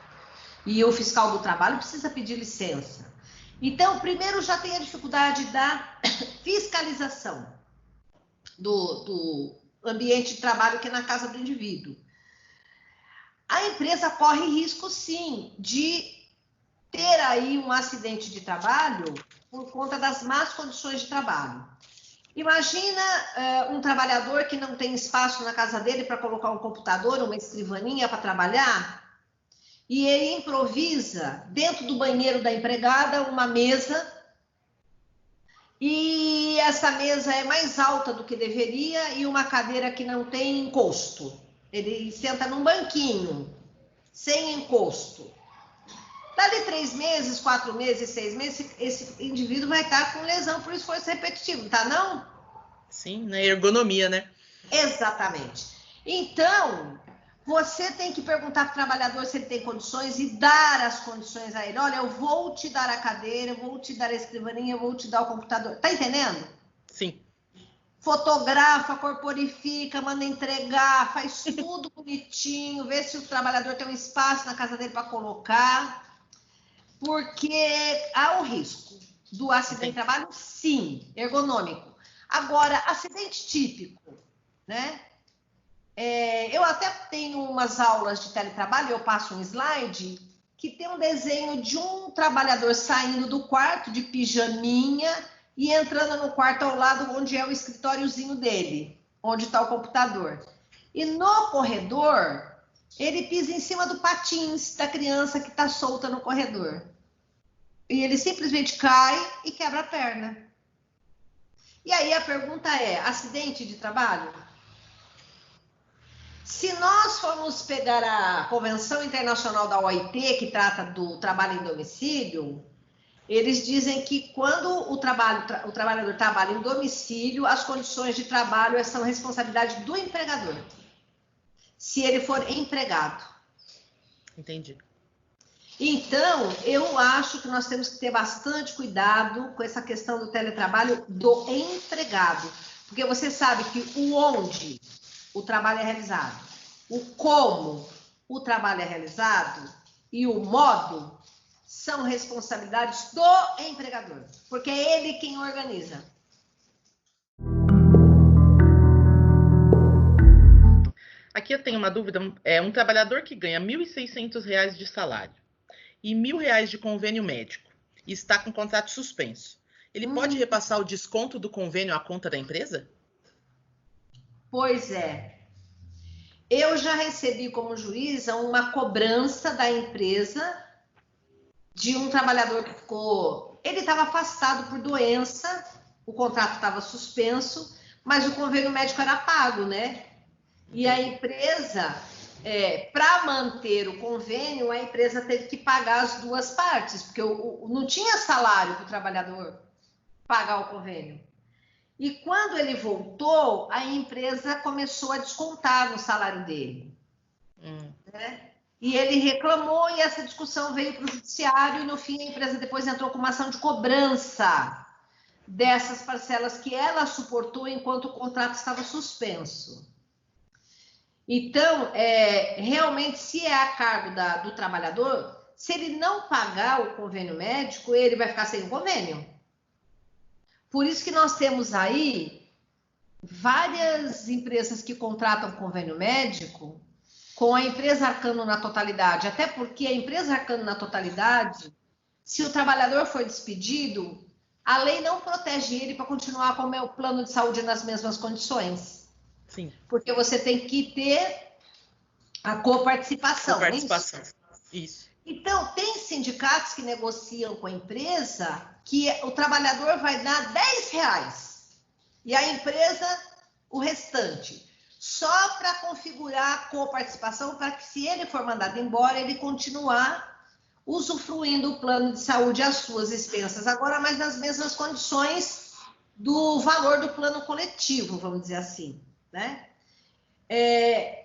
E o fiscal do trabalho precisa pedir licença. Então, primeiro já tem a dificuldade da fiscalização do ambiente de trabalho que é na casa do indivíduo. A empresa corre risco, sim, de ter aí um acidente de trabalho por conta das más condições de trabalho. Imagina um trabalhador que não tem espaço na casa dele para colocar um computador, uma escrivaninha para trabalhar, e ele improvisa dentro do banheiro da empregada uma mesa, e essa mesa é mais alta do que deveria e uma cadeira que não tem encosto. Ele senta num banquinho, sem encosto. Dali 3 meses, 4 meses, 6 meses, esse indivíduo vai estar com lesão por esforço repetitivo, tá não? Sim, na ergonomia, né? Exatamente. Então, você tem que perguntar para o trabalhador se ele tem condições e dar as condições a ele. Olha, eu vou te dar a cadeira, eu vou te dar a escrivaninha, eu vou te dar o computador. Tá entendendo? Sim. Fotografa, corporifica, manda entregar, faz tudo bonitinho, vê se o trabalhador tem um espaço na casa dele para colocar, porque há o risco do acidente de trabalho, sim, ergonômico. Agora, acidente típico, né? Eu até tenho umas aulas de teletrabalho, eu passo um slide que tem um desenho de um trabalhador saindo do quarto de pijaminha e entrando no quarto ao lado onde é o escritóriozinho dele, onde está o computador. E no corredor, ele pisa em cima do patins da criança que está solta no corredor. E ele simplesmente cai e quebra a perna. E aí a pergunta é, acidente de trabalho? Se nós formos pegar a Convenção Internacional da OIT, que trata do trabalho em domicílio, eles dizem que quando o trabalhador trabalha em domicílio, as condições de trabalho são responsabilidade do empregador, se ele for empregado. Entendi. Então, eu acho que nós temos que ter bastante cuidado com essa questão do teletrabalho do empregado, porque você sabe que o onde o trabalho é realizado, o como o trabalho é realizado e o modo são responsabilidades do empregador, porque é ele quem organiza. Aqui eu tenho uma dúvida, um trabalhador que ganha R$ 1.600 de salário e R$ 1.000 de convênio médico e está com contrato suspenso, ele pode repassar o desconto do convênio à conta da empresa? Pois é. Eu já recebi como juíza uma cobrança da empresa de um trabalhador que ficou... Ele estava afastado por doença, o contrato estava suspenso, mas o convênio médico era pago, né? E a empresa, para manter o convênio, a empresa teve que pagar as duas partes, porque não tinha salário para o trabalhador pagar o convênio. E quando ele voltou, a empresa começou a descontar no salário dele. Né? E ele reclamou e essa discussão veio para o judiciário e no fim a empresa depois entrou com uma ação de cobrança dessas parcelas que ela suportou enquanto o contrato estava suspenso. Então, realmente, se é a cargo do trabalhador, se ele não pagar o convênio médico, ele vai ficar sem o convênio. Por isso que nós temos aí várias empresas que contratam convênio médico com a empresa arcando na totalidade, até porque a empresa arcando na totalidade, se o trabalhador for despedido, a lei não protege ele para continuar com o plano de saúde nas mesmas condições. Sim. Porque você tem que ter a coparticipação. Coparticipação. Isso. Então, tem sindicatos que negociam com a empresa que o trabalhador vai dar R$10 e a empresa o restante. Só para configurar a coparticipação, para que se ele for mandado embora, ele continuar usufruindo o plano de saúde às suas expensas, agora mais nas mesmas condições do valor do plano coletivo, vamos dizer assim, né?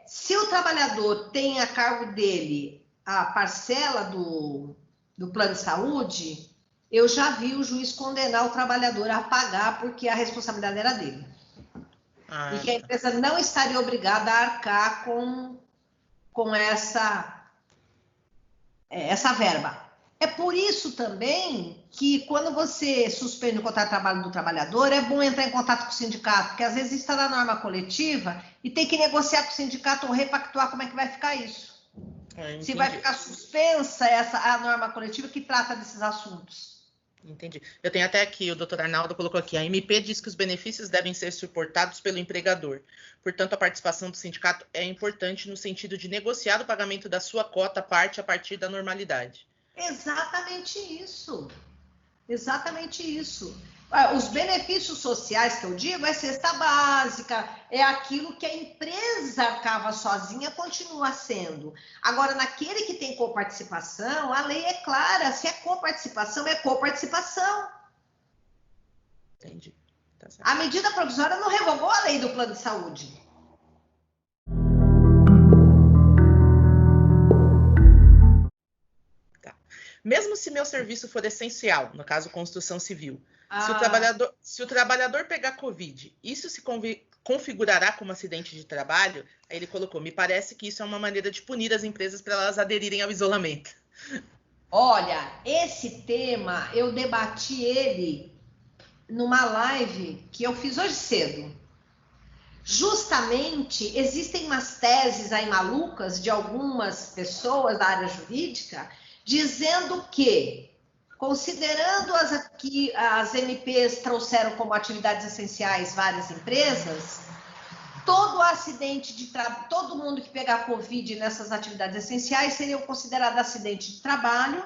Se o trabalhador tem a cargo dele a parcela do plano de saúde, eu já vi o juiz condenar o trabalhador a pagar porque a responsabilidade era dele. E que a empresa não estaria obrigada a arcar com essa verba. É por isso também que quando você suspende o contrato de trabalho do trabalhador, é bom entrar em contato com o sindicato, porque às vezes está na norma coletiva e tem que negociar com o sindicato ou repactuar como é que vai ficar isso. Se vai ficar suspensa a norma coletiva que trata desses assuntos. Entendi. Eu tenho até aqui, o doutor Arnaldo colocou aqui, a MP diz que os benefícios devem ser suportados pelo empregador. Portanto, a participação do sindicato é importante no sentido de negociar o pagamento da sua cota parte a partir da normalidade. Exatamente isso. Exatamente isso. Os benefícios sociais que eu digo é cesta básica, é aquilo que a empresa arcava sozinha, continua sendo. Agora, naquele que tem coparticipação, a lei é clara, se é coparticipação, é coparticipação. Entendi. Tá certo. A medida provisória não revogou a lei do plano de saúde. Mesmo se meu serviço for essencial, no caso construção civil, se o trabalhador pegar Covid, isso se configurará como acidente de trabalho? Aí ele colocou, me parece que isso é uma maneira de punir as empresas para elas aderirem ao isolamento. Olha, esse tema eu debati ele numa live que eu fiz hoje cedo. Justamente existem umas teses aí malucas de algumas pessoas da área jurídica dizendo que, considerando que as MPs trouxeram como atividades essenciais várias empresas, todo acidente de trabalho, todo mundo que pegar Covid nessas atividades essenciais seriam considerados acidente de trabalho,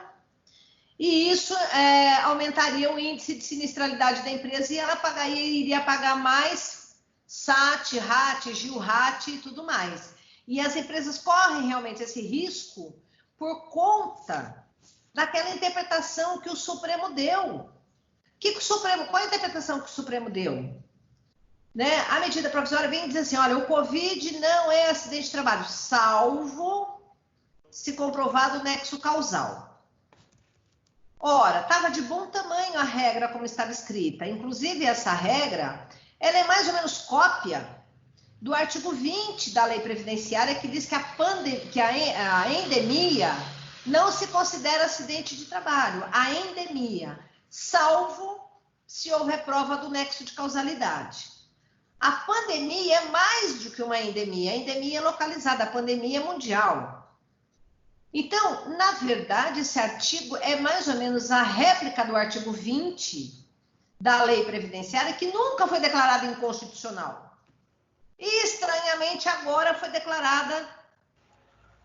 e isso aumentaria o índice de sinistralidade da empresa e ela iria pagar mais SAT, RAT, GIL-RAT e tudo mais. E as empresas correm realmente esse risco por conta daquela interpretação que o Supremo deu. Qual a interpretação que o Supremo deu? Né? A medida provisória vem dizer assim, olha, o Covid não é acidente de trabalho, salvo se comprovado o nexo causal. Ora, estava de bom tamanho a regra como estava escrita. Inclusive, essa regra, ela é mais ou menos cópia do artigo 20 da Lei Previdenciária, que diz que a endemia não se considera acidente de trabalho. A endemia, salvo se houver prova do nexo de causalidade. A pandemia é mais do que uma endemia. A endemia é localizada, a pandemia é mundial. Então, na verdade, esse artigo é mais ou menos a réplica do artigo 20 da Lei Previdenciária, que nunca foi declarada inconstitucional. E, estranhamente, agora foi declarada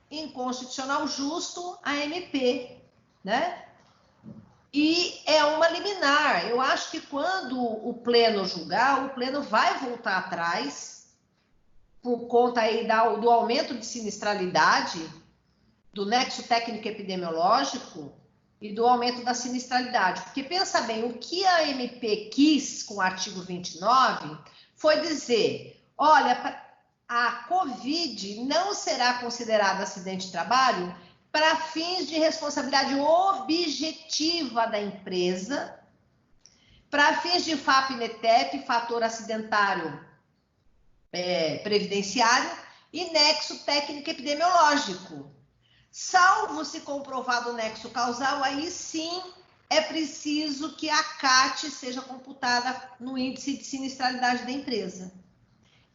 inconstitucional justo a MP, né? E é uma liminar. Eu acho que quando o pleno julgar, o pleno vai voltar atrás, por conta aí do aumento de sinistralidade, do nexo técnico epidemiológico e do aumento da sinistralidade. Porque pensa bem, o que a MP quis com o artigo 29 foi dizer, olha, a Covid não será considerada acidente de trabalho para fins de responsabilidade objetiva da empresa, para fins de FAP-NETEP, fator acidentário previdenciário, e nexo técnico epidemiológico. Salvo se comprovado o nexo causal, aí sim é preciso que a CAT seja computada no índice de sinistralidade da empresa.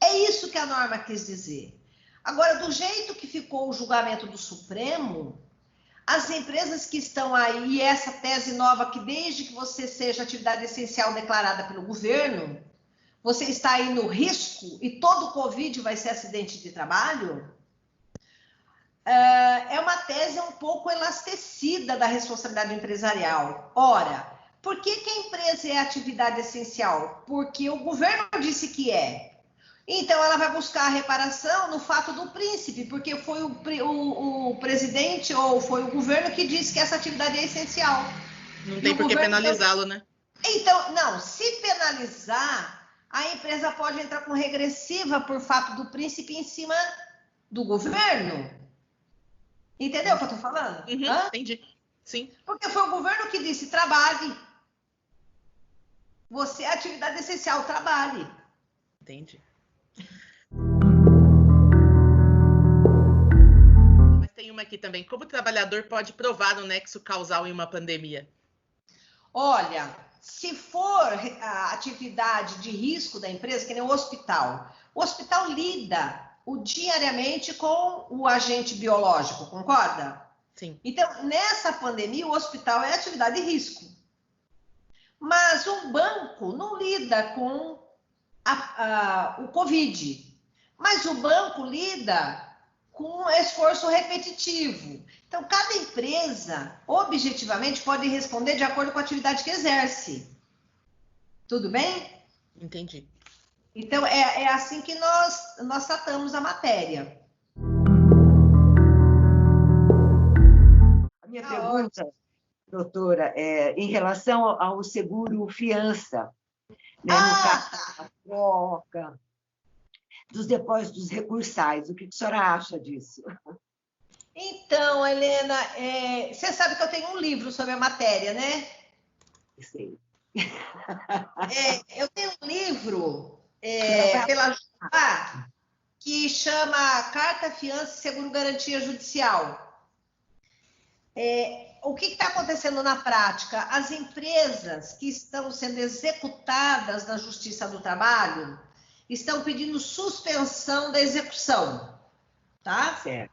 É isso que a norma quis dizer. Agora, do jeito que ficou o julgamento do Supremo, as empresas que estão aí, e essa tese nova que desde que você seja atividade essencial declarada pelo governo, você está aí no risco e todo Covid vai ser acidente de trabalho, é uma tese um pouco elastecida da responsabilidade empresarial. Ora, por que a empresa é atividade essencial? Porque o governo disse que é. Então, ela vai buscar a reparação no fato do príncipe, porque foi o presidente ou foi o governo que disse que essa atividade é essencial. Não tem por que penalizá-lo, né? Então, não, se penalizar, a empresa pode entrar com regressiva por fato do príncipe em cima do governo. Entendeu o que eu estou falando? Uhum, entendi. Sim. Porque foi o governo que disse, trabalhe. Você é atividade essencial, trabalhe. Entendi. Tem uma aqui também. Como o trabalhador pode provar o nexo causal em uma pandemia? Olha, se for a atividade de risco da empresa, que nem o hospital lida diariamente com o agente biológico, concorda? Sim. Então, nessa pandemia, o hospital é atividade de risco. Mas um banco não lida com o Covid. Mas o banco lida com esforço repetitivo. Então, cada empresa, objetivamente, pode responder de acordo com a atividade que exerce. Tudo bem? Entendi. Então, é assim que nós tratamos a matéria. A minha pergunta, doutora, é em relação ao seguro fiança, né, no caso da troca, dos depósitos recursais. O que a senhora acha disso? Então, Helena, você sabe que eu tenho um livro sobre a matéria, né? Sei. Eu tenho um livro pela JUPA que chama Carta, Fiança e Seguro Garantia Judicial. O que está acontecendo na prática? As empresas que estão sendo executadas na Justiça do Trabalho estão pedindo suspensão da execução, tá? Certo.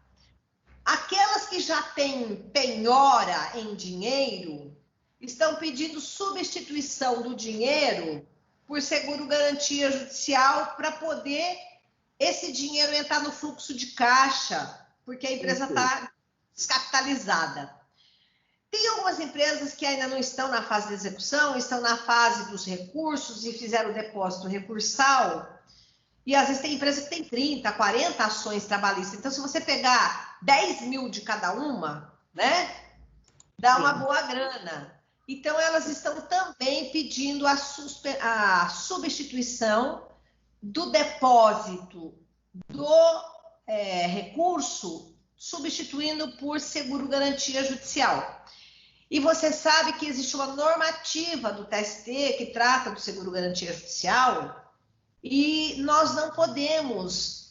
Aquelas que já têm penhora em dinheiro estão pedindo substituição do dinheiro por seguro garantia judicial para poder esse dinheiro entrar no fluxo de caixa, porque a empresa está descapitalizada. Tem algumas empresas que ainda não estão na fase de execução, estão na fase dos recursos e fizeram o depósito recursal. E às vezes tem empresa que tem 30, 40 ações trabalhistas. Então, se você pegar 10 mil de cada uma, né, dá uma boa grana. Então, elas estão também pedindo a substituição do depósito do recurso, substituindo por seguro garantia judicial. E você sabe que existe uma normativa do TST que trata do seguro garantia judicial e nós não podemos,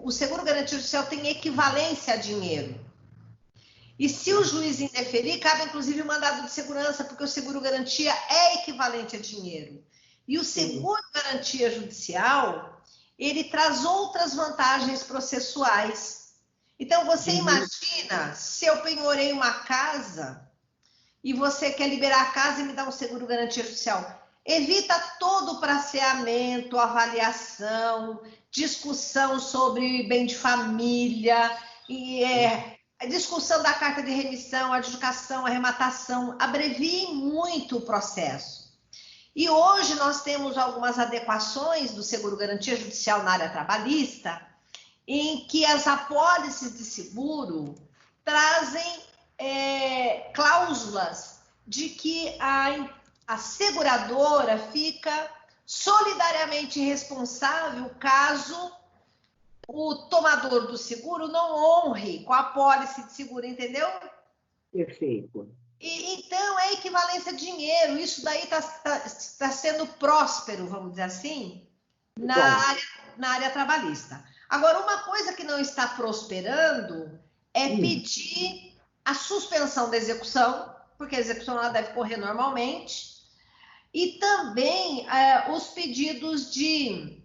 o seguro garantia judicial tem equivalência a dinheiro. E se o juiz indeferir, cabe inclusive o mandado de segurança, porque o seguro garantia é equivalente a dinheiro. E o seguro garantia judicial, ele traz outras vantagens processuais. Então, você imagina, se eu penhorei uma casa e você quer liberar a casa e me dar um seguro garantia judicial, evita todo o praceamento, avaliação, discussão sobre bem de família, e a discussão da carta de remissão, adjudicação, arrematação, abreviem muito o processo. E hoje nós temos algumas adequações do seguro-garantia judicial na área trabalhista, em que as apólices de seguro trazem cláusulas de que a seguradora fica solidariamente responsável caso o tomador do seguro não honre com a apólice de seguro, entendeu? Perfeito. Então, é equivalência a dinheiro. Isso daí está sendo próspero, vamos dizer assim, na área trabalhista. Agora, uma coisa que não está prosperando é pedir a suspensão da execução, porque a execução ela deve correr normalmente, e também os pedidos de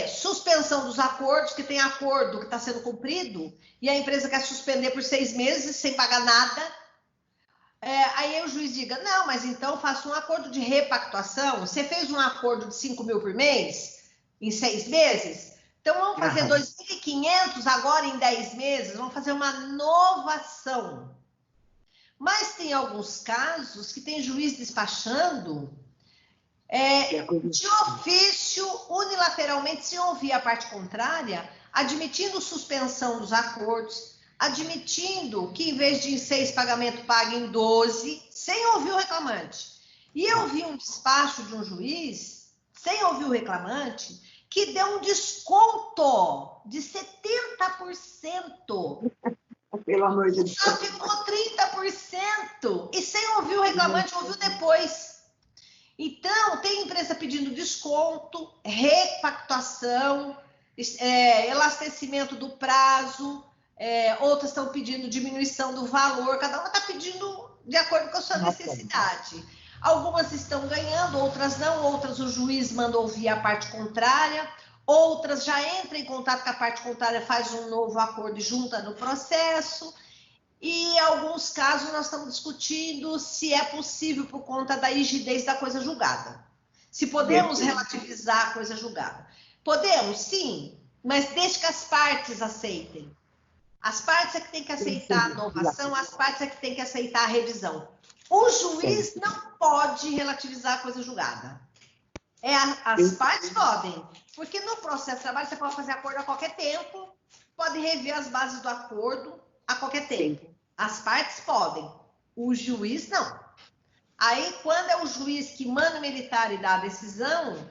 suspensão dos acordos, que tem acordo que está sendo cumprido, e a empresa quer suspender por 6 meses sem pagar nada. Aí o juiz diga, não, mas então faça um acordo de repactuação. Você fez um acordo de 5 mil por mês em 6 meses? Então vamos fazer 2.500 agora em 10 meses, vamos fazer uma novação. Mas tem alguns casos que tem juiz despachando de ofício, unilateralmente, sem ouvir a parte contrária, admitindo suspensão dos acordos, admitindo que em vez de em 6 pagamentos pague em 12, sem ouvir o reclamante. E eu vi um despacho de um juiz, sem ouvir o reclamante, que deu um desconto de 70%. Pelo amor de Deus. Só ficou 30%. E sem ouvir o reclamante, ouviu depois. Então, tem empresa pedindo desconto, repactuação, elastecimento do prazo, outras estão pedindo diminuição do valor, cada uma está pedindo de acordo com a sua necessidade. Algumas estão ganhando, outras não, outras o juiz manda ouvir a parte contrária, outras já entram em contato com a parte contrária, faz um novo acordo e junta no processo. E em alguns casos nós estamos discutindo se é possível por conta da rigidez da coisa julgada. Se podemos relativizar a coisa julgada. Podemos, sim, mas desde que as partes aceitem. As partes é que tem que aceitar a inovação, as partes é que tem que aceitar a revisão. O juiz não pode relativizar a coisa julgada. As partes podem, porque no processo de trabalho você pode fazer acordo a qualquer tempo, pode rever as bases do acordo a qualquer tempo. As partes podem, o juiz não. Aí, quando é o juiz que manda o militar e dá a decisão,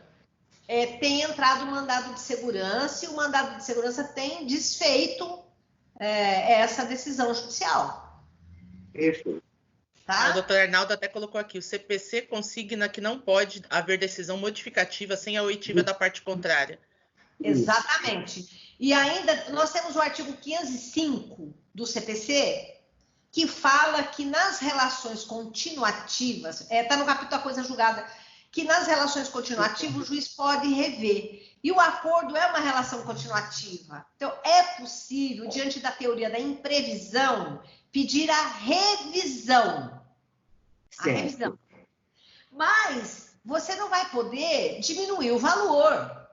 tem entrado o mandado de segurança e o mandado de segurança tem desfeito essa decisão judicial. Perfeito. Tá? O doutor Arnaldo até colocou aqui, o CPC consigna que não pode haver decisão modificativa sem a oitiva da parte contrária. Exatamente. E ainda, nós temos o artigo 505 do CPC, que fala que nas relações continuativas, está no capítulo da coisa julgada, que nas relações continuativas o juiz pode rever. E o acordo é uma relação continuativa. Então, é possível, diante da teoria da imprevisão, pedir a revisão. Certo. A revisão. Mas você não vai poder diminuir o valor.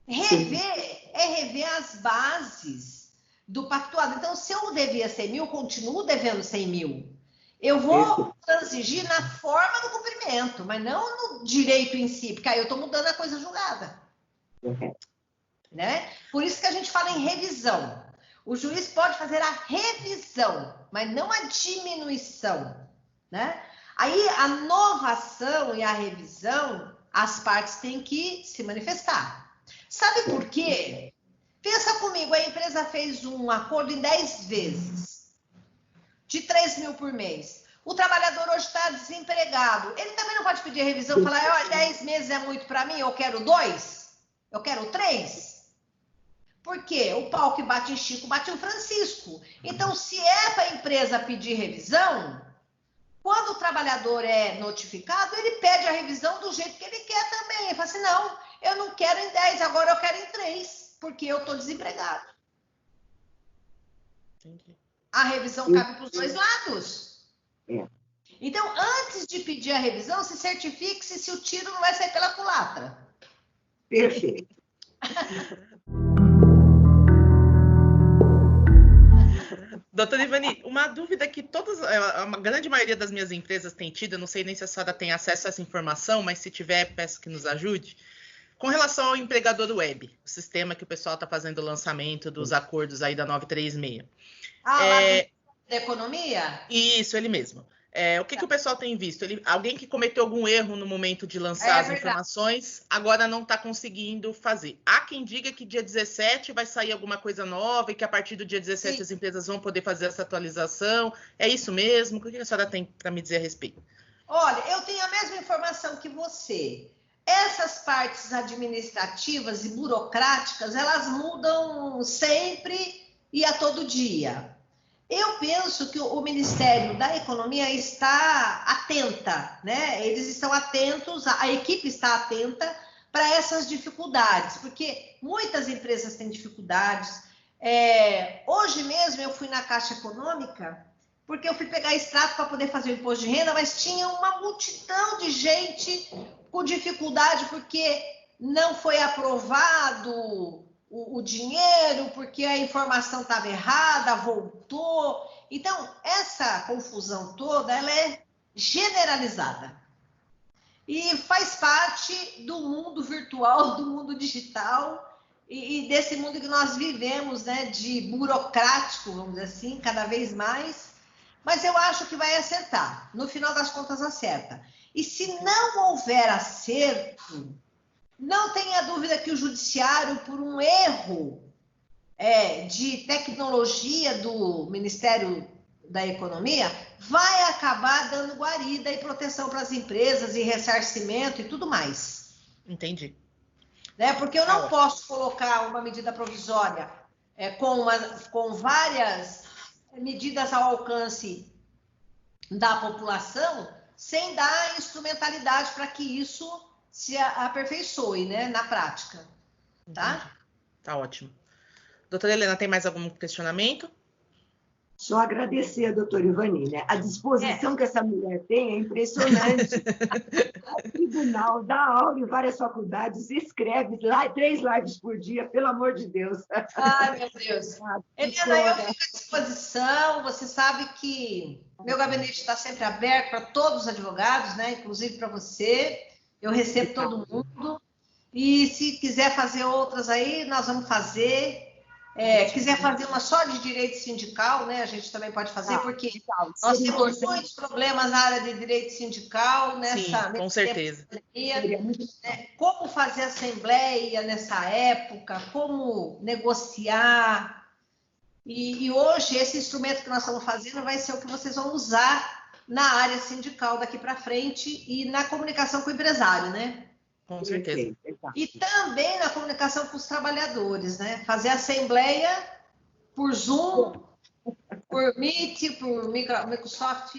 Rever é rever as bases do pactuado. Então, se eu devia 100 mil, continuo devendo 100 mil. Eu vou transigir na forma do cumprimento, mas não no direito em si, porque aí eu estou mudando a coisa julgada. Né? Por isso que a gente fala em revisão. O juiz pode fazer a revisão, mas não a diminuição. Né? Aí, a novação e a revisão, as partes têm que se manifestar. Sabe por quê? Pensa comigo, a empresa fez um acordo em 10 vezes, de 3 mil por mês. O trabalhador hoje está desempregado. Ele também não pode pedir revisão e falar, 10 meses é muito para mim, eu quero 2, eu quero 3. Por quê? O pau que bate em Chico, bate em Francisco. Então, se é para a empresa pedir revisão, quando o trabalhador é notificado, ele pede a revisão do jeito que ele quer também. Ele fala assim, não, eu não quero em 10, agora eu quero em 3, porque eu estou desempregado. Entendi. A revisão cabe para os dois lados. Então, antes de pedir a revisão, se certifique se o tiro não vai sair pela culatra. Perfeito. Doutora Ivani, uma dúvida que a grande maioria das minhas empresas tem tido, eu não sei nem se a senhora tem acesso a essa informação, mas se tiver, peço que nos ajude. Com relação ao empregador web, o sistema que o pessoal está fazendo o lançamento dos acordos aí da 936. Lá da economia? Isso, ele mesmo. O que o pessoal tem visto? Alguém que cometeu algum erro no momento de lançar as informações, agora não está conseguindo fazer. Há quem diga que dia 17 vai sair alguma coisa nova e que a partir do dia 17 as empresas vão poder fazer essa atualização. É isso mesmo? O que a senhora tem para me dizer a respeito? Olha, eu tenho a mesma informação que você. Essas partes administrativas e burocráticas, elas mudam sempre e a todo dia. Eu penso que o Ministério da Economia está atenta, né? Eles estão atentos, a equipe está atenta para essas dificuldades, porque muitas empresas têm dificuldades. Hoje mesmo eu fui na Caixa Econômica, porque eu fui pegar extrato para poder fazer o imposto de renda, mas tinha uma multidão de gente com dificuldade, porque não foi aprovado o dinheiro, porque a informação estava errada, voltou. Então, essa confusão toda, ela é generalizada. E faz parte do mundo virtual, do mundo digital e desse mundo que nós vivemos, né, de burocrático, vamos dizer assim, cada vez mais. Mas eu acho que vai acertar. No final das contas, acerta. E se não houver acerto, não tenha dúvida que o judiciário, por um erro de tecnologia do Ministério da Economia, vai acabar dando guarida e proteção para as empresas e ressarcimento e tudo mais. Entendi. Né? Porque eu não posso colocar uma medida provisória com várias medidas ao alcance da população sem dar instrumentalidade para que isso se aperfeiçoe, né, na prática, tá? Entendi. Tá ótimo. Doutora Helena, tem mais algum questionamento? Só agradecer a doutora Ivani, né? A disposição que essa mulher tem é impressionante. O tribunal dá aula em várias faculdades, escreve 3 lives por dia, pelo amor de Deus. Ai, meu Deus. Helena, eu fico à disposição. Você sabe que meu gabinete está sempre aberto para todos os advogados, né? Inclusive para você. Eu recebo todo mundo. E se quiser fazer outras aí, nós vamos fazer. Quiser fazer uma só de direito sindical, né? A gente também pode fazer, porque nós temos muitos problemas na área de direito sindical nessa. Sim, com certeza. Como fazer assembleia nessa época, como negociar. E hoje, esse instrumento que nós estamos fazendo vai ser o que vocês vão usar na área sindical daqui para frente e na comunicação com o empresário, né? Com certeza. E também na comunicação com os trabalhadores, né? Fazer assembleia por Zoom, por Meet, por Microsoft.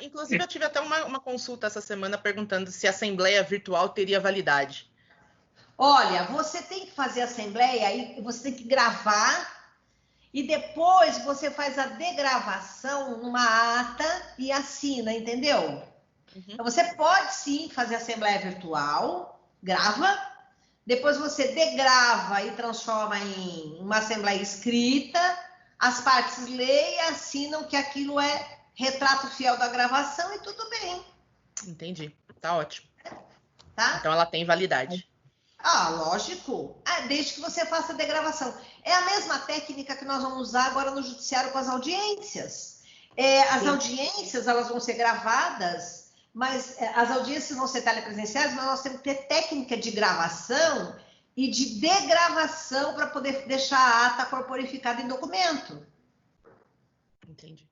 Inclusive, eu tive até uma consulta essa semana perguntando se a assembleia virtual teria validade. Olha, você tem que fazer assembleia e você tem que gravar e depois você faz a degravação numa ata e assina, entendeu? Então, você pode sim fazer assembleia virtual, grava, depois você degrava e transforma em uma assembleia escrita, as partes leem e assinam que aquilo é retrato fiel da gravação e tudo bem. Entendi, tá ótimo. Tá? Então ela tem validade. Lógico. Desde que você faça a degravação. É a mesma técnica que nós vamos usar agora no judiciário com as audiências. As audiências, elas vão ser gravadas, mas as audiências vão ser telepresenciais, mas nós temos que ter técnica de gravação e de degravação para poder deixar a ata corporificada em documento. Entendi.